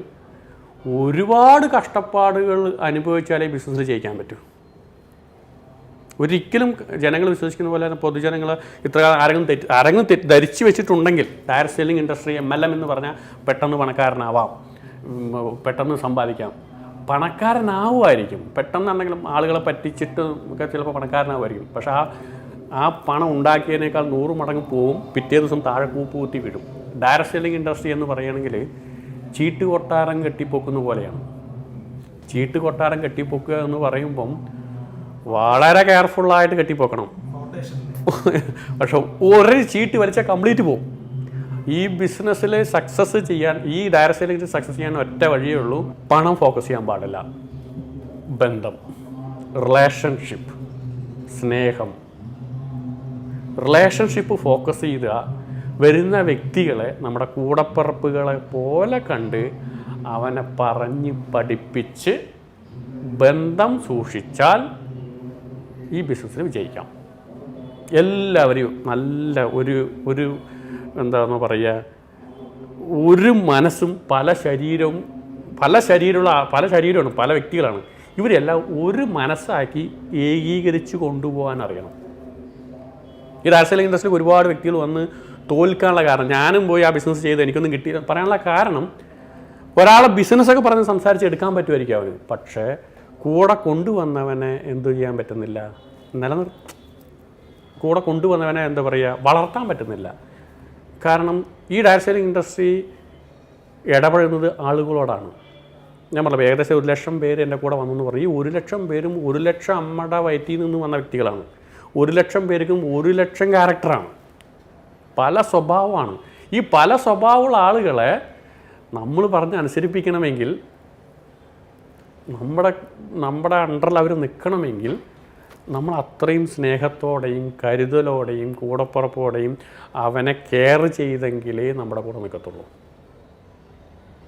ഒരുപാട് കഷ്ടപ്പാടുകൾ അനുഭവിച്ചാലേ ബിസിനസ്സിൽ ജയിക്കാൻ പറ്റൂ. ഒരിക്കലും ജനങ്ങൾ വിശ്വസിക്കുന്ന പോലെ തന്നെ പൊതുജനങ്ങൾ ഇത്ര ആരെങ്കിലും ധരിച്ചു വെച്ചിട്ടുണ്ടെങ്കിൽ ഡയറക്ട് സെല്ലിംഗ് ഇൻഡസ്ട്രി MLM എന്ന് പറഞ്ഞാൽ പെട്ടെന്ന് പണക്കാരനാവാം, പെട്ടെന്ന് സമ്പാദിക്കാം. പണക്കാരനാവുമായിരിക്കും, പെട്ടെന്നുണ്ടെങ്കിലും ആളുകളെ പറ്റിച്ചിട്ട് ഒക്കെ ചിലപ്പോൾ പണക്കാരനാവുമായിരിക്കും. പക്ഷേ ആ പണം ഉണ്ടാക്കിയതിനേക്കാൾ 100 മടങ്ങ് പോവും, പിറ്റേ ദിവസം താഴെ കൂപ്പ് കുത്തി വീഴും. ഡയറക്ട് സെല്ലിംഗ് ഇൻഡസ്ട്രി എന്ന് പറയുകയാണെങ്കിൽ ചീട്ട് കൊട്ടാരം കെട്ടിപ്പൊക്കുന്ന പോലെയാണ്. ചീട്ട് കൊട്ടാരം കെട്ടിപ്പൊക്കുക എന്ന് പറയുമ്പം വളരെ കെയർഫുള്ളായിട്ട് കെട്ടിപ്പൊക്കണം. പക്ഷെ ഒരു ചീട്ട് വലിച്ചാൽ കംപ്ലീറ്റ് പോകും. ഈ ബിസിനസ്സിൽ സക്സസ് ചെയ്യാൻ, ഈ ഡയറക്ട് സെല്ലിംഗ് സക്സസ് ചെയ്യാൻ ഒറ്റ വഴിയേ ഉള്ളൂ, പണം ഫോക്കസ് ചെയ്യാൻ പാടില്ല. ബന്ധം, റിലേഷൻഷിപ്പ്, സ്നേഹം. റിലേഷൻഷിപ്പ് ഫോക്കസ് ചെയ്ത വരുന്ന വ്യക്തികളെ നമ്മുടെ കൂടപ്പിറപ്പുകളെ പോലെ കണ്ട് അവനെ പറഞ്ഞ് പഠിപ്പിച്ച് ബന്ധം സൂക്ഷിച്ചാൽ ഈ ബിസിനസ്സിൽ വിജയിക്കാം. എല്ലാവരെയും നല്ല ഒരു എന്താണെന്ന് പറയുക, ഒരു മനസ്സും പല ശരീരമാണ്, പല വ്യക്തികളാണ്. ഇവരെല്ലാം ഒരു മനസ്സാക്കി ഏകീകരിച്ച് കൊണ്ടുപോകാൻ അറിയണം. ഈ ഡയറക്ട് സെല്ലിംഗ് ഇൻഡസ്ട്രിയിൽ ഒരുപാട് വ്യക്തികൾ വന്ന് തോൽക്കാനുള്ള കാരണം, ഞാനും പോയി ആ ബിസിനസ് ചെയ്ത് എനിക്കൊന്നും കിട്ടിയില്ല പറയാനുള്ള കാരണം, ഒരാളെ ബിസിനസ്സൊക്കെ പറഞ്ഞ് സംസാരിച്ച് എടുക്കാൻ പറ്റുമായിരിക്കും അവന്, പക്ഷേ കൂടെ കൊണ്ടുവന്നവനെ എന്തു ചെയ്യാൻ പറ്റുന്നില്ല, കൂടെ കൊണ്ടുവന്നവനെ എന്താ പറയുക, വളർത്താൻ പറ്റുന്നില്ല. കാരണം ഈ ഡയറക്ട് സെല്ലിംഗ് ഇൻഡസ്ട്രി ഇടപഴകുന്നത് ആളുകളോടാണ്. ഞാൻ പറഞ്ഞത് ഏകദേശം 1,00,000 പേര് എൻ്റെ കൂടെ വന്നെന്ന് പറയും. ഈ 1,00,000 പേരും 1,00,000 അമ്മയുടെ വയറ്റിൽ നിന്ന് വന്ന വ്യക്തികളാണ്. 1,00,000 പേർക്കും 1,00,000 ക്യാരക്ടറാണ്, പല സ്വഭാവമാണ്. ഈ പല സ്വഭാവമുള്ള ആളുകളെ നമ്മൾ പറഞ്ഞ് അനുസരിപ്പിക്കണമെങ്കിൽ, നമ്മുടെ അണ്ടറിൽ അവർ നിൽക്കണമെങ്കിൽ, നമ്മൾ അത്രയും സ്നേഹത്തോടെയും കരുതലോടെയും കൂടപ്പുറപ്പോടെയും അവനെ കെയർ ചെയ്തെങ്കിലേ നമ്മുടെ കൂടെ നിൽക്കത്തുള്ളൂ.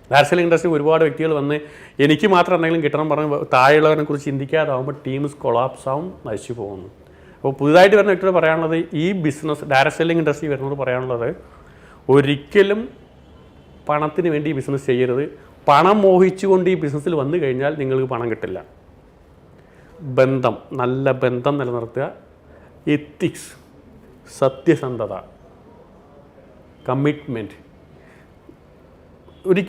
ഡയറക്ട് സെല്ലിംഗ് ഇൻഡസ്ട്രി ഒരുപാട് വ്യക്തികൾ വന്ന് എനിക്ക് മാത്രം എന്തെങ്കിലും കിട്ടണം പറഞ്ഞ് താഴെയുള്ളവനെ കുറിച്ച് ചിന്തിക്കാതാവുമ്പോൾ ടീംസ് കൊളാപ്സ് ആവും, നശിച്ചു പോകുന്നു. അപ്പോൾ പുതുതായിട്ട് വരുന്ന വ്യക്തികൾ പറയാനുള്ളത്, ഈ ബിസിനസ് ഡയറക്ട് സെല്ലിംഗ് ഇൻഡസ്ട്രി വരുന്നത് പറയാനുള്ളത്, ഒരിക്കലും പണത്തിന് വേണ്ടി ഈ ബിസിനസ് ചെയ്യരുത്. പണം മോഹിച്ചുകൊണ്ട് ഈ ബിസിനസ്സിൽ വന്നു കഴിഞ്ഞാൽ നിങ്ങൾക്ക് പണം കിട്ടില്ല. ബന്ധം, നല്ല ബന്ധം നിലനിർത്തുക, എത്തിക്സ്, സത്യസന്ധത, കമ്മിറ്റ്മെൻറ്റ്.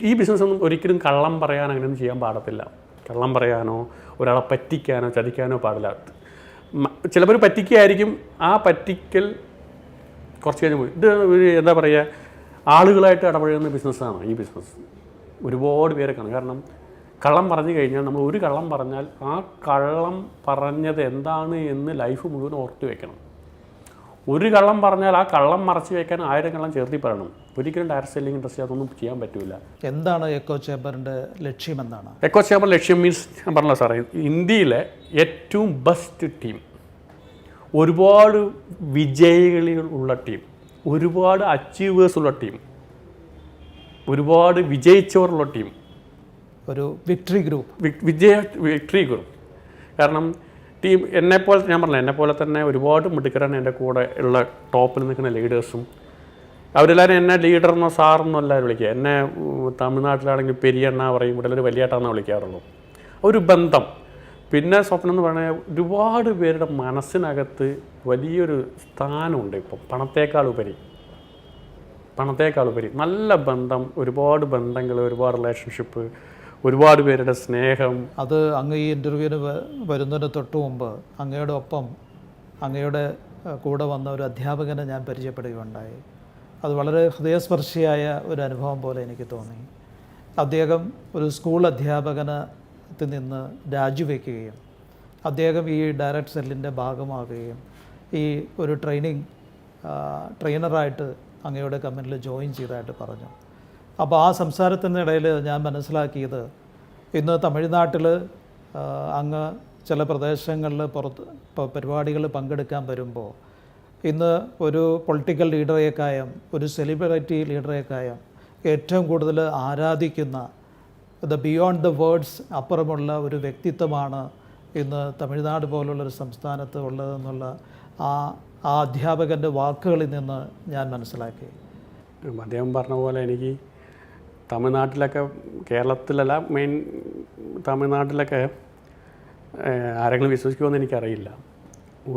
ഈ ബിസിനസ്സൊന്നും ഒരിക്കലും കള്ളം പറയാൻ അങ്ങനെയൊന്നും ചെയ്യാൻ പാടത്തില്ല. കള്ളം പറയാനോ ഒരാളെ പറ്റിക്കാനോ ചതിക്കാനോ പാടില്ല. ചിലപ്പോൾ പറ്റിക്കുകയായിരിക്കും, ആ പറ്റിക്കൽ കുറച്ച് കഴിഞ്ഞ് പോയി. ഇത് എന്താ പറയുക, ആളുകളായിട്ട് ഇടപഴകുന്ന ബിസിനസ്സാണ് ഈ ബിസിനസ്. ഒരുപാട് പേരെ കാണും. കാരണം കള്ളം പറഞ്ഞു കഴിഞ്ഞാൽ, നമ്മൾ ഒരു കള്ളം പറഞ്ഞാൽ ആ കള്ളം പറഞ്ഞത് എന്താണ് എന്ന് ലൈഫ് മുഴുവൻ ഓർത്ത് വെക്കണം. ഒരു കള്ളം പറഞ്ഞാൽ ആ കള്ളം മറച്ച് വെക്കാൻ 1000 കള്ളം ചേർത്തി പറയണം. ഒരിക്കലും ഡയറക്ട് സെല്ലിംഗ് ഇൻഡസ്ട്രി അതൊന്നും ചെയ്യാൻ പറ്റില്ല. എന്താണ് എക്കോ ചേംബറിൻ്റെ ലക്ഷ്യം? എന്താണ് എക്കോ ചേംബർ ലക്ഷ്യം? മീൻസ് ഞാൻ പറഞ്ഞല്ലോ സാറേ, ഇന്ത്യയിലെ ഏറ്റവും ബെസ്റ്റ് ടീം, ഒരുപാട് വിജയികളുള്ള ടീം, ഒരുപാട് അച്ചീവേഴ്സ് ഉള്ള ടീം, ഒരുപാട് വിജയിച്ചവരുള്ള ടീം, ഒരു വിക്ടറി ഗ്രൂപ്പ്, വിക്ടറി ഗ്രൂപ്പ്. കാരണം ടീം എന്നെപ്പോലെ, ഞാൻ പറഞ്ഞില്ല, എന്നെപ്പോലെ തന്നെ ഒരുപാട് മിടുക്കരാണ് എൻ്റെ കൂടെ ഉള്ള ടോപ്പിൽ നിൽക്കുന്ന ലീഡേഴ്സും. അവരെല്ലാവരും എന്നെ ലീഡറെന്നോ സാറെന്നോ എല്ലാവരും വിളിക്കുക. എന്നെ തമിഴ്നാട്ടിലാണെങ്കിൽ പെരിയണ്ണ പറയും, ഇവിടെ ഒരു വലിയേട്ടാണെന്ന് വിളിക്കാറുള്ളൂ. ഒരു ബന്ധം. പിന്നെ സ്വപ്നം എന്ന് പറഞ്ഞാൽ ഒരുപാട് പേരുടെ മനസ്സിനകത്ത് വലിയൊരു സ്ഥാനമുണ്ട്. ഇപ്പം പണത്തേക്കാളുപരി നല്ല ബന്ധം, ഒരുപാട് ബന്ധങ്ങൾ, ഒരുപാട് റിലേഷൻഷിപ്പ്, ഒരുപാട് പേരുടെ സ്നേഹം. അത് അങ്ങ് ഈ ഇൻ്റർവ്യൂവിന് വരുന്നതിന് തൊട്ട് മുമ്പ് അങ്ങയുടെ ഒപ്പം അങ്ങയുടെ കൂടെ വന്ന ഒരു അധ്യാപകനെ ഞാൻ പരിചയപ്പെടുകയുണ്ടായി. അത് വളരെ ഹൃദയസ്പർശിയായ ഒരു അനുഭവം പോലെ എനിക്ക് തോന്നി. അദ്ദേഹം ഒരു സ്കൂൾ അധ്യാപകനത്തിൽ നിന്ന് രാജിവെക്കുകയും അദ്ദേഹം ഈ ഡയറക്റ്റ് സെല്ലിൻ്റെ ഭാഗമാകുകയും ഈ ഒരു ട്രെയിനറായിട്ട് അങ്ങയുടെ കമ്പനിയിൽ ജോയിൻ ചെയ്തതായിട്ട് പറഞ്ഞു. അപ്പോൾ ആ സംസാരത്തിനിടയിൽ ഞാൻ മനസ്സിലാക്കിയത്, ഇന്ന് തമിഴ്നാട്ടിൽ അങ്ങ് ചില പ്രദേശങ്ങളിൽ പരിപാടികൾ പങ്കെടുക്കാൻ വരുമ്പോൾ ഇന്ന് ഒരു പൊളിറ്റിക്കൽ ലീഡറേക്കായും ഒരു സെലിബ്രിറ്റി ലീഡറേക്കായും ഏറ്റവും കൂടുതൽ ആരാധിക്കുന്ന ബിയോണ്ട് ദ വേർഡ്സ് അപ്പുറമുള്ള ഒരു വ്യക്തിത്വമാണ് ഇന്ന് തമിഴ്നാട് പോലുള്ളൊരു സംസ്ഥാനത്ത് ഉള്ളതെന്നുള്ള ആ അധ്യാപകൻ്റെ വാക്കുകളിൽ നിന്ന് ഞാൻ മനസ്സിലാക്കി. അദ്ദേഹം പറഞ്ഞ പോലെ എനിക്ക് തമിഴ്നാട്ടിലൊക്കെ, കേരളത്തിലല്ല, മെയിൻ തമിഴ്നാട്ടിലൊക്കെ ആരെങ്കിലും വിശ്വസിക്കുമെന്ന് എനിക്കറിയില്ല,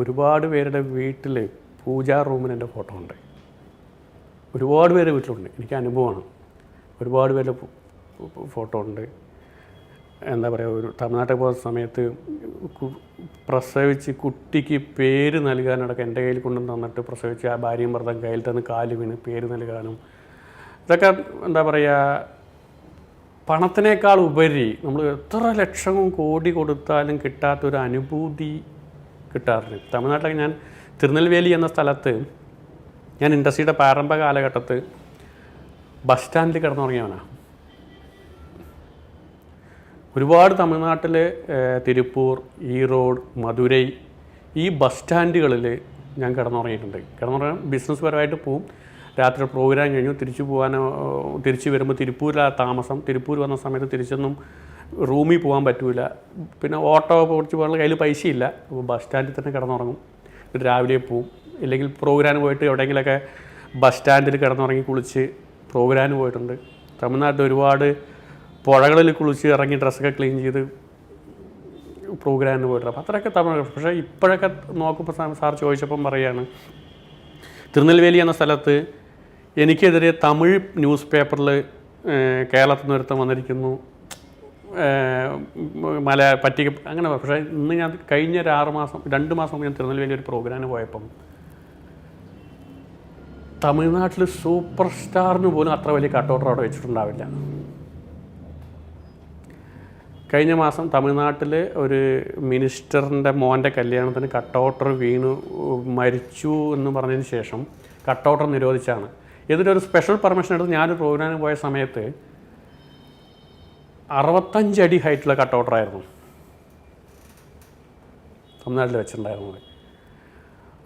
ഒരുപാട് പേരുടെ വീട്ടിൽ പൂജാ റൂമിന് എൻ്റെ ഫോട്ടോ ഉണ്ട്. ഒരുപാട് പേരുടെ വീട്ടിലുണ്ട്. എനിക്ക് അനുഭവമാണ്. ഒരുപാട് പേരുടെ ഫോട്ടോ ഉണ്ട്. എന്താ പറയുക, ഒരു തമിഴ്നാട്ടിൽ പോകുന്ന സമയത്ത് പ്രസവിച്ച് കുട്ടിക്ക് പേര് നൽകാനടക്കം എൻ്റെ കയ്യിൽ കൊണ്ടു തന്നിട്ട് പ്രസവിച്ച് ആ ഭാര്യയും ഭർത്താവും കയ്യിൽ തന്ന് കാല് വീണ് പേര് നൽകാനും, ഇതൊക്കെ എന്താ പറയുക, പണത്തിനേക്കാൾ ഉപരി നമ്മൾ എത്ര ലക്ഷവും കോടി കൊടുത്താലും കിട്ടാത്തൊരു അനുഭൂതി കിട്ടാറുണ്ട്. തമിഴ്നാട്ടിലൊക്കെ ഞാൻ തിരുനെൽവേലി എന്ന സ്ഥലത്ത് ഞാൻ ഇൻഡസ്ട്രിയുടെ പ്രാരംഭ കാലഘട്ടത്ത് ബസ് സ്റ്റാൻഡിൽ കിടന്നുറങ്ങിയവനാണ്. ഒരുപാട് തമിഴ്നാട്ടിൽ തിരുപ്പൂർ, ഈറോഡ്, മധുരൈ ഈ ബസ് സ്റ്റാൻഡുകളിൽ ഞാൻ കിടന്നുറങ്ങാൻ ബിസിനസ് പരമായിട്ട് പോവും. രാത്രി പ്രോഗ്രാം കഴിഞ്ഞു തിരിച്ചു വരുമ്പോൾ തിരുപ്പൂരിലാണ് താമസം. തിരുപ്പൂർ വന്ന സമയത്ത് തിരിച്ചൊന്നും റൂമിൽ പോകാൻ പറ്റില്ല. പിന്നെ ഓട്ടോ ഓടിച്ച് പോകാനുള്ള കയ്യിൽ പൈസയില്ല. അപ്പോൾ ബസ് സ്റ്റാൻഡിൽ തന്നെ കിടന്നുറങ്ങും. രാവിലെ പോവും. ഇല്ലെങ്കിൽ പ്രോഗ്രാമിന് പോയിട്ട് എവിടെയെങ്കിലുമൊക്കെ ബസ് സ്റ്റാൻഡിൽ കിടന്നുറങ്ങി കുളിച്ച് പ്രോഗ്രാമിന് പോയിട്ടുണ്ട്. തമിഴ്നാട്ടിൽ ഒരുപാട് പുഴകളിൽ കുളിച്ച് ഇറങ്ങി ഡ്രസ്സൊക്കെ ക്ലീൻ ചെയ്ത് പ്രോഗ്രാമിന് പോയിട്ടുണ്ട്. അപ്പോൾ അത്രയൊക്കെ തമിഴ്. പക്ഷേ ഇപ്പോഴൊക്കെ നോക്കുമ്പോൾ സാർ ചോദിച്ചപ്പം പറയുകയാണ്, തിരുനെൽവേലി എന്ന സ്ഥലത്ത് എനിക്കെതിരെ തമിഴ് ന്യൂസ് പേപ്പറിൽ കേരളത്തിൽ നിന്ന് ഒരുത്തം വന്നിരിക്കുന്നു, പറ്റിക അങ്ങനെ. പക്ഷേ ഇന്ന് ഞാൻ കഴിഞ്ഞ ഒരു 2 മാസം ഞാൻ തിരുനെൽവേലി ഒരു പ്രോഗ്രാമിന് പോയപ്പം തമിഴ്നാട്ടിൽ സൂപ്പർ സ്റ്റാറിന് പോലും അത്ര വലിയ കട്ടൗട്ടർ അവിടെ വെച്ചിട്ടുണ്ടാവില്ല. കഴിഞ്ഞ മാസം തമിഴ്നാട്ടിൽ ഒരു മിനിസ്റ്ററിൻ്റെ മോൻ്റെ കല്യാണത്തിന് കട്ടൗട്ടർ വീണു മരിച്ചു എന്ന് പറഞ്ഞതിന് ശേഷം കട്ടൗട്ടർ നിരോധിച്ചാണ്. ഇതിലൊരു സ്പെഷ്യൽ പെർമിഷൻ എടുത്ത് ഞാനൊരു പ്രോഗ്രാമിന് പോയ സമയത്ത് 65 അടി ഹൈറ്റുള്ള കട്ടൗട്ടറായിരുന്നു തമിഴ്നാട്ടിൽ വെച്ചിട്ടുണ്ടായിരുന്നത്.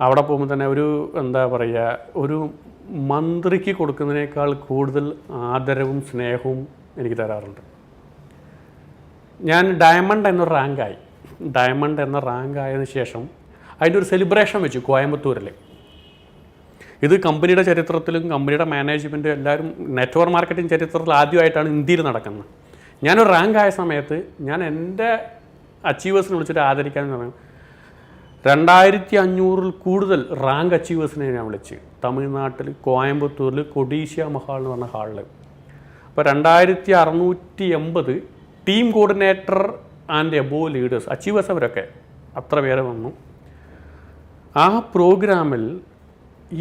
അവിടെ പോകുമ്പോൾ തന്നെ ഒരു എന്താ പറയുക, ഒരു മന്ത്രിക്ക് കൊടുക്കുന്നതിനേക്കാൾ കൂടുതൽ ആദരവും സ്നേഹവും എനിക്ക് തരാറുണ്ട്. ഞാൻ ഡയമണ്ട് എന്ന റാങ്ക് ആയതിനു ശേഷം അതിൻ്റെ ഒരു സെലിബ്രേഷൻ വെച്ചു കോയമ്പത്തൂരിൽ. ഇത് കമ്പനിയുടെ ചരിത്രത്തിലും കമ്പനിയുടെ മാനേജ്മെൻറ്റും എല്ലാവരും നെറ്റ്വർക്ക് മാർക്കറ്റിംഗ് ചരിത്രത്തിൽ ആദ്യമായിട്ടാണ് ഇന്ത്യയിൽ നടക്കുന്നത്. ഞാനൊരു റാങ്ക് ആയ സമയത്ത് ഞാൻ എൻ്റെ അച്ചീവേഴ്സിനെ വിളിച്ചിട്ട് ആദരിക്കാമെന്ന് പറഞ്ഞു. 2500 കൂടുതൽ റാങ്ക് അച്ചീവേഴ്സിനെ ഞാൻ വിളിച്ച് തമിഴ്നാട്ടിൽ കോയമ്പത്തൂരിൽ കൊഡീഷ്യ മഹാൾ എന്ന് പറഞ്ഞ ഹാളിൽ. അപ്പോൾ 2680 team coordinator and above leaders achievers അവരൊക്കെ അത്ര പേരെ വന്നു. ആ പ്രോഗ്രാമിൽ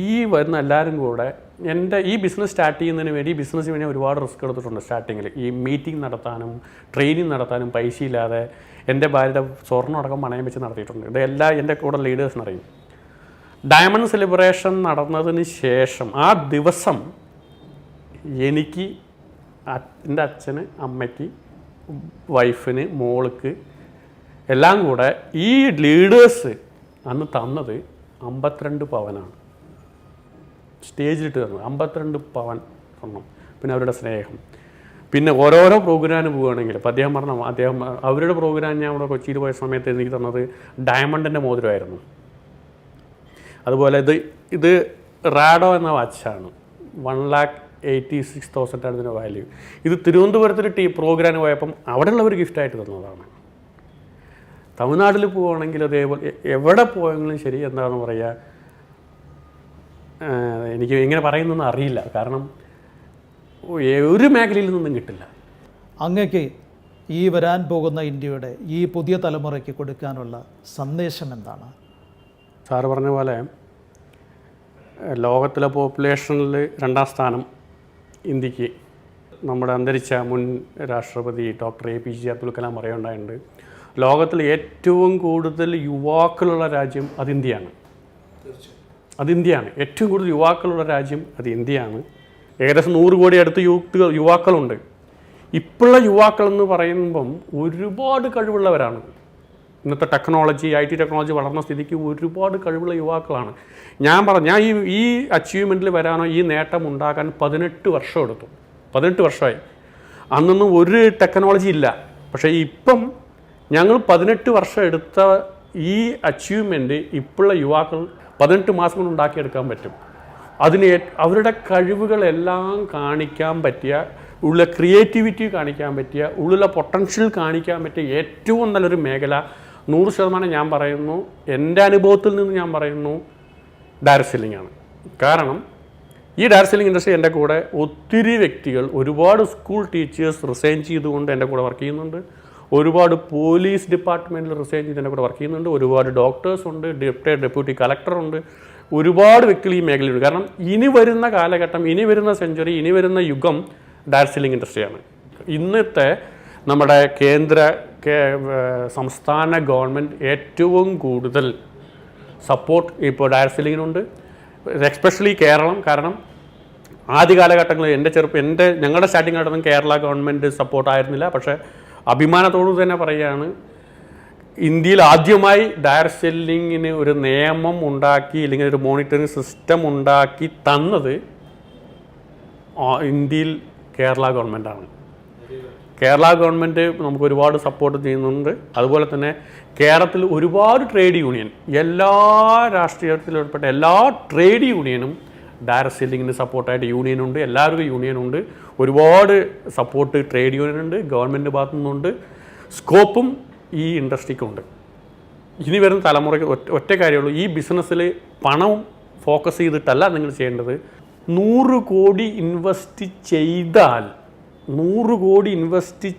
ഈ വരുന്ന എല്ലാവരും കൂടെ എൻ്റെ ഈ ബിസിനസ് സ്റ്റാർട്ട് ചെയ്യുന്നതിന് വേണ്ടി ബിസിനസ്സിന് വേണ്ടി ഒരുപാട് റിസ്ക് എടുത്തിട്ടുണ്ട്. സ്റ്റാർട്ടിങ്ങിൽ ഈ മീറ്റിംഗ് നടത്താനും ട്രെയിനിങ് നടത്താനും പൈസ ഇല്ലാതെ എൻ്റെ ഭാര്യയുടെ സ്വർണ്ണം അടക്കം പണയം വെച്ച് നടത്തിയിട്ടുണ്ട്. ഇതെല്ലാം എൻ്റെ കൂടെ ലീഡേഴ്സിനറിയും. ഡയമണ്ട് സെലിബ്രേഷൻ നടന്നതിന് ശേഷം ആ ദിവസം എനിക്ക് എൻ്റെ അച്ഛന്, അമ്മയ്ക്ക്, വൈഫിന്, മോൾക്ക് എല്ലാം കൂടെ ഈ ലീഡേഴ്സ് അന്ന് തന്നത് 52 പവനാണ്. സ്റ്റേജിലിട്ട് തന്നത് 52 പവൻ സ്വർണ്ണം. പിന്നെ അവരുടെ സ്നേഹം. പിന്നെ ഓരോരോ പ്രോഗ്രാമിന് പോവുകയാണെങ്കിൽ ഇപ്പം അദ്ദേഹം അവരുടെ പ്രോഗ്രാം ഞാൻ ഇവിടെ കൊച്ചിയിൽ പോയ സമയത്ത് എനിക്ക് തന്നത് ഡയമണ്ടിൻ്റെ മോതിരമായിരുന്നു. അതുപോലെ ഇത് റാഡോ എന്ന വാച്ചാണ്. 1,86,000 ആണ് ഇതിൻ്റെ വാല്യൂ. ഇത് തിരുവനന്തപുരത്തൊരു പ്രോഗ്രാമിന് പോയപ്പം അവിടെയുള്ളവർ ഗിഫ്റ്റായിട്ട് തന്നതാണ്. തമിഴ്നാട്ടിൽ പോവുകയാണെങ്കിൽ അതേപോലെ എവിടെ പോയെങ്കിലും ശരി, എന്താണെന്ന് പറയുക, എനിക്ക് എങ്ങനെ പറയുന്നതെന്ന് അറിയില്ല. കാരണം ഒരു മേഖലയിൽ നിന്നും കിട്ടില്ല. അങ്ങക്ക് ഈ വരാൻ പോകുന്ന ഇന്ത്യയുടെ ഈ പുതിയ തലമുറയ്ക്ക് കൊടുക്കാനുള്ള സന്ദേശം എന്താണ്? സാറ് പറഞ്ഞ പോലെ ലോകത്തിലെ പോപ്പുലേഷനിൽ 2ാം സ്ഥാനം ഇന്ത്യക്ക്. നമ്മുടെ അന്തരിച്ച മുൻ രാഷ്ട്രപതി ഡോക്ടർ APJ അബ്ദുൽ കലാം പറയുകയുണ്ടായിട്ടുണ്ട്, ലോകത്തിൽ ഏറ്റവും കൂടുതൽ യുവാക്കളുള്ള രാജ്യം അത് ഇന്ത്യയാണ്. ഏറ്റവും കൂടുതൽ യുവാക്കളുള്ള രാജ്യം അത് ഇന്ത്യയാണ്. ഏകദേശം 100 കോടി അടുത്ത് യുവാക്കളുണ്ട്. ഇപ്പോഴുള്ള യുവാക്കളെന്ന് പറയുമ്പം ഒരുപാട് കഴിവുള്ളവരാണ്. ഇന്നത്തെ ടെക്നോളജി, IT ടെക്നോളജി വളർന്ന സ്ഥിതിക്ക് ഒരുപാട് കഴിവുള്ള യുവാക്കളാണ്. ഞാൻ ഈ അച്ചീവ്മെൻറ്റിൽ വരാനോ ഈ നേട്ടം ഉണ്ടാക്കാൻ 18 വർഷം എടുത്തു. 18 വർഷമായി. അന്നൊന്നും ഒരു ടെക്നോളജി ഇല്ല. പക്ഷേ ഇപ്പം ഞങ്ങൾ 18 വർഷം എടുത്ത ഈ അച്ചീവ്മെൻറ്റ് ഇപ്പോഴുള്ള യുവാക്കൾ 18 മാസം കൊണ്ട് ഉണ്ടാക്കിയെടുക്കാൻ പറ്റും. അതിന് അവരുടെ കഴിവുകളെല്ലാം കാണിക്കാൻ പറ്റിയ, ഉള്ള ക്രിയേറ്റിവിറ്റി കാണിക്കാൻ പറ്റിയ, ഉള്ള പൊട്ടൻഷ്യൽ കാണിക്കാൻ പറ്റിയ ഏറ്റവും നല്ലൊരു മേഖല 100% ഞാൻ പറയുന്നു, എൻ്റെ അനുഭവത്തിൽ നിന്ന് ഞാൻ പറയുന്നു, ഡയറക്റ്റ് സെല്ലിംഗ് ആണ്. കാരണം ഈ ഡയറക്റ്റ് സെല്ലിംഗ് ഇൻഡസ്ട്രി എൻ്റെ കൂടെ ഒത്തിരി വ്യക്തികൾ, ഒരുപാട് സ്കൂൾ ടീച്ചേഴ്സ് റിസൈൻ ചെയ്തുകൊണ്ട് എൻ്റെ കൂടെ വർക്ക് ചെയ്യുന്നുണ്ട്. ഒരുപാട് പോലീസ് ഡിപ്പാർട്ട്മെൻറ്റിൽ റിസൈൻ ചെയ്ത് എൻ്റെ കൂടെ വർക്ക് ചെയ്യുന്നുണ്ട്. ഒരുപാട് ഡോക്ടേഴ്സ് ഉണ്ട്, ഡെപ്യൂട്ടി കളക്ടറുണ്ട്. ഒരുപാട് വ്യക്തികൾ ഈ മേഖലയിലുണ്ട്. കാരണം ഇനി വരുന്ന കാലഘട്ടം, ഇനി വരുന്ന സെഞ്ച്വറി, ഇനി വരുന്ന യുഗം ഡയറക്റ്റ് സെല്ലിംഗ് ഇൻഡസ്ട്രിയാണ്. ഇന്നത്തെ നമ്മുടെ സംസ്ഥാന ഗവൺമെൻറ് ഏറ്റവും കൂടുതൽ സപ്പോർട്ട് ഇപ്പോൾ ഡയറക്റ്റ് സെല്ലിങ്ങിനുണ്ട്. എസ്പെഷ്യലി കേരളം. കാരണം ആദ്യ കാലഘട്ടങ്ങളിൽ ഞങ്ങളുടെ സ്റ്റാർട്ടിംഗ് കാലത്തൊന്നും കേരള ഗവൺമെൻറ് സപ്പോർട്ടായിരുന്നില്ല. പക്ഷേ അഭിമാനത്തോടു തന്നെ പറയുകയാണ്, ഇന്ത്യയിൽ ആദ്യമായി ഡയറക്റ്റ് സെല്ലിങ്ങിന് ഒരു നിയമം ഉണ്ടാക്കി, അല്ലെങ്കിൽ ഒരു മോണിറ്ററിങ് സിസ്റ്റം ഉണ്ടാക്കി തന്നത് ഇന്ത്യയിൽ കേരള ഗവൺമെൻറ്റാണ്. കേരള ഗവൺമെൻറ് നമുക്ക് ഒരുപാട് സപ്പോർട്ട് ചെയ്യുന്നുണ്ട്. അതുപോലെ തന്നെ കേരളത്തിൽ ഒരുപാട് ട്രേഡ് യൂണിയൻ, എല്ലാ രാഷ്ട്രീയത്തിലും ഉൾപ്പെട്ട എല്ലാ ട്രേഡ് യൂണിയനും ഡയറക്റ്റ് സെല്ലിങ്ങിന് സപ്പോർട്ടായിട്ട് യൂണിയനുണ്ട്. എല്ലാവർക്കും യൂണിയനുണ്ട്. ഒരുപാട് സപ്പോർട്ട് ട്രേഡ് യൂണിയനുണ്ട്, ഗവൺമെൻറ് ഭാഗത്തു നിന്നുണ്ട്. സ്കോപ്പും ഈ ഇൻഡസ്ട്രിക്കുണ്ട്. ഇനി വരുന്ന തലമുറയ്ക്ക് ഒറ്റ കാര്യമുള്ളൂ, ഈ ബിസിനസ്സിൽ പണം ഫോക്കസ് ചെയ്തിട്ടല്ല നിങ്ങൾ ചെയ്യേണ്ടത്. 100 കോടി ഇൻവെസ്റ്റ് ചെയ്താൽ, 100 കോടി ഇൻവെസ്റ്റ്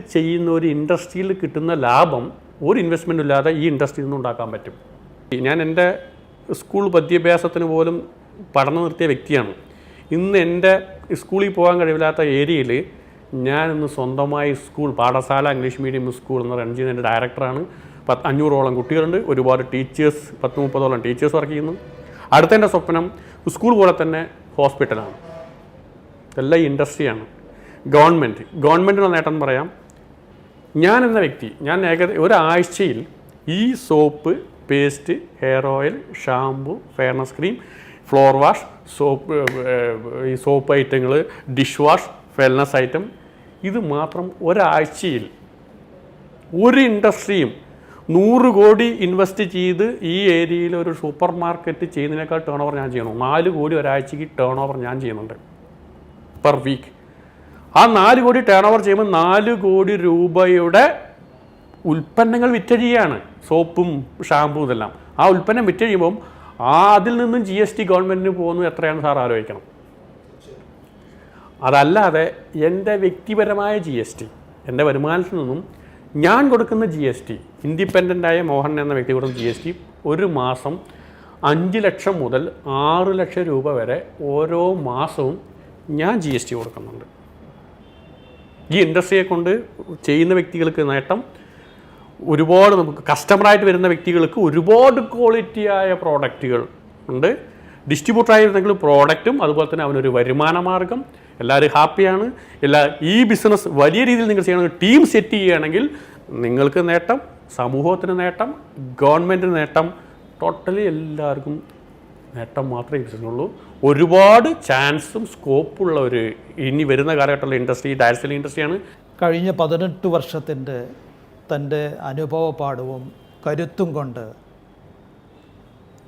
ചെയ്യുന്ന ഒരു ഇൻഡസ്ട്രിയിൽ കിട്ടുന്ന ലാഭം ഒരു ഇൻവെസ്റ്റ്മെൻറ്റും ഇല്ലാതെ ഈ ഇൻഡസ്ട്രിയിൽ നിന്ന് ഉണ്ടാക്കാൻ പറ്റും. ഞാൻ എൻ്റെ സ്കൂൾ വിദ്യാഭ്യാസത്തിന് പോലും പഠനം നിർത്തിയ വ്യക്തിയാണ്. ഇന്ന് എൻ്റെ സ്കൂളിൽ പോകാൻ കഴിവില്ലാത്ത ഏരിയയിൽ ഞാൻ ഇന്ന് സ്വന്തമായി പാഠശാല ഇംഗ്ലീഷ് മീഡിയം സ്കൂൾ എന്ന് റൺ ചെയ്യുന്നതിൻ്റെ ഡയറക്ടറാണ്. 500ഓളം കുട്ടികളുണ്ട്. ഒരുപാട് ടീച്ചേഴ്സ്, 10-30ഓളം ടീച്ചേഴ്സ് വർക്ക് ചെയ്യുന്നു. അടുത്തതിൻ്റെ സ്വപ്നം സ്കൂൾ പോലെ തന്നെ ഹോസ്പിറ്റലാണ്. ഇതെല്ലാം ഇൻഡസ്ട്രിയാണ്. ഗവൺമെൻറ്റിനുള്ള നേട്ടം പറയാം. ഞാൻ എന്ന വ്യക്തി, ഒരാഴ്ചയിൽ ഈ soap, paste, hair oil, shampoo, fairness cream, floor wash, ഈ സോപ്പ് ഐറ്റങ്ങൾ, ഡിഷ് വാഷ്, വെൽനസ് ഐറ്റം, ഇത് മാത്രം ഒരാഴ്ചയിൽ ഒരു ഇൻഡസ്ട്രിയും 100 കോടി ഇൻവെസ്റ്റ് ചെയ്ത് ഈ ഏരിയയിൽ ഒരു സൂപ്പർ മാർക്കറ്റ് ചെയ്യുന്നതിനേക്കാൾ ടേൺ ഓവർ ഞാൻ ചെയ്യണം. 4 കോടി ഒരാഴ്ചയ്ക്ക് ടേൺ ഓവർ ഞാൻ ചെയ്യുന്നുണ്ട് പെർ വീക്ക്. ആ 4 കോടി ടേൺ ഓവർ ചെയ്യുമ്പോൾ 4 കോടി രൂപയുടെ ഉൽപ്പന്നങ്ങൾ വിറ്റഴിയാണ്. സോപ്പും ഷാമ്പും ഇതെല്ലാം. ആ ഉൽപ്പന്നം വിറ്റഴിയുമ്പം അതിൽ നിന്നും GST ഗവൺമെൻറ്റിന് പോകുന്നത് എത്രയാണ് സാർ ആലോചിക്കണം. അതല്ലാതെ എൻ്റെ വ്യക്തിപരമായ GST, എൻ്റെ വരുമാനത്തിൽ നിന്നും ഞാൻ കൊടുക്കുന്ന GST, ഇൻഡിപെൻഡൻ്റായ മോഹൻ എന്ന വ്യക്തി കൊടുക്കുന്ന GST ഒരു മാസം 5 ലക്ഷം മുതൽ 6 ലക്ഷം രൂപ വരെ ഓരോ മാസവും ഞാൻ GST കൊടുക്കുന്നുണ്ട്. ഈ ഇൻഡസ്ട്രിയെ കൊണ്ട് ചെയ്യുന്ന വ്യക്തികൾക്ക് നേട്ടം, ഒരുപാട് നമുക്ക് കസ്റ്റമറായിട്ട് വരുന്ന വ്യക്തികൾക്ക് ഒരുപാട് ക്വാളിറ്റിയായ പ്രോഡക്റ്റുകൾ ഉണ്ട്. ഡിസ്ട്രിബ്യൂട്ടറായിരുന്നെങ്കിൽ പ്രോഡക്റ്റും അതുപോലെ തന്നെ അവനൊരു വരുമാന മാർഗം, എല്ലാവരും ഹാപ്പിയാണ്. ഈ ബിസിനസ് വലിയ രീതിയിൽ നിങ്ങൾ ചെയ്യണമെങ്കിൽ, ടീം സെറ്റ് ചെയ്യുകയാണെങ്കിൽ നിങ്ങൾക്ക് നേട്ടം, സമൂഹത്തിന് നേട്ടം, ഗവൺമെൻറ്റിന് നേട്ടം, ടോട്ടലി എല്ലാവർക്കും നേട്ടം മാത്രമേ ഈ ബിസിനസ്സിനുള്ളൂ. ഒരുപാട് ചാൻസും സ്കോപ്പുള്ള ഒരു ഇനി വരുന്ന കാലഘട്ടമുള്ള ഇൻഡസ്ട്രി ഡയറക്റ്റ് സെല്ലിംഗ് ഇൻഡസ്ട്രിയാണ്. കഴിഞ്ഞ 18 വർഷത്തിൻ്റെ തൻ്റെ അനുഭവപാഠവും കരുത്തും കൊണ്ട്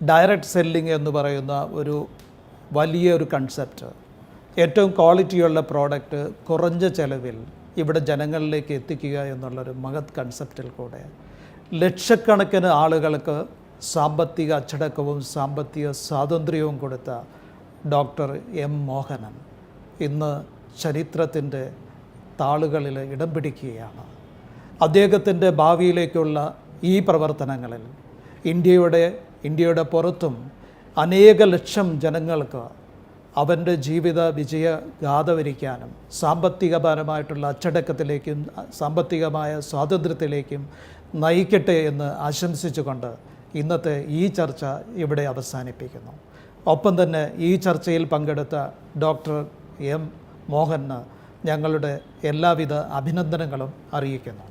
ഡയറക്റ്റ് സെല്ലിംഗ് എന്ന് പറയുന്ന ഒരു വലിയൊരു കൺസെപ്റ്റ്, ഏറ്റവും ക്വാളിറ്റിയുള്ള പ്രോഡക്റ്റ് കുറഞ്ഞ ചെലവിൽ ഇവിടെ ജനങ്ങളിലേക്ക് എത്തിക്കുക എന്നുള്ളൊരു മഹത് കൺസെപ്റ്റിൽ കൂടെ ലക്ഷക്കണക്കിന് ആളുകൾക്ക് സാമ്പത്തിക അച്ചടക്കവും സാമ്പത്തിക സ്വാതന്ത്ര്യവും കൊടുത്ത ഡോക്ടർ M. മോഹനൻ ഇന്ന് ചരിത്രത്തിൻ്റെ താളുകളിൽ ഇടം പിടിക്കുകയാണ്. അദ്ദേഹത്തിൻ്റെ ഭാവിയിലേക്കുള്ള ഈ പ്രവർത്തനങ്ങളിൽ ഇന്ത്യയുടെ പുറത്തും അനേക ലക്ഷം ജനങ്ങൾക്ക് അവൻ്റെ ജീവിത വിജയ ഗാഥ വരിക്കാനും സാമ്പത്തികപരമായിട്ടുള്ള അച്ചടക്കത്തിലേക്കും സാമ്പത്തികമായ സ്വാതന്ത്ര്യത്തിലേക്കും നയിക്കട്ടെ എന്ന് ആശംസിച്ചുകൊണ്ട് ഇന്നത്തെ ഈ ചർച്ച ഇവിടെ അവസാനിപ്പിക്കുന്നു. ഒപ്പം തന്നെ ഈ ചർച്ചയിൽ പങ്കെടുത്ത ഡോക്ടർ എം മോഹന് ഞങ്ങളുടെ എല്ലാവിധ അഭിനന്ദനങ്ങളും അറിയിക്കുന്നു.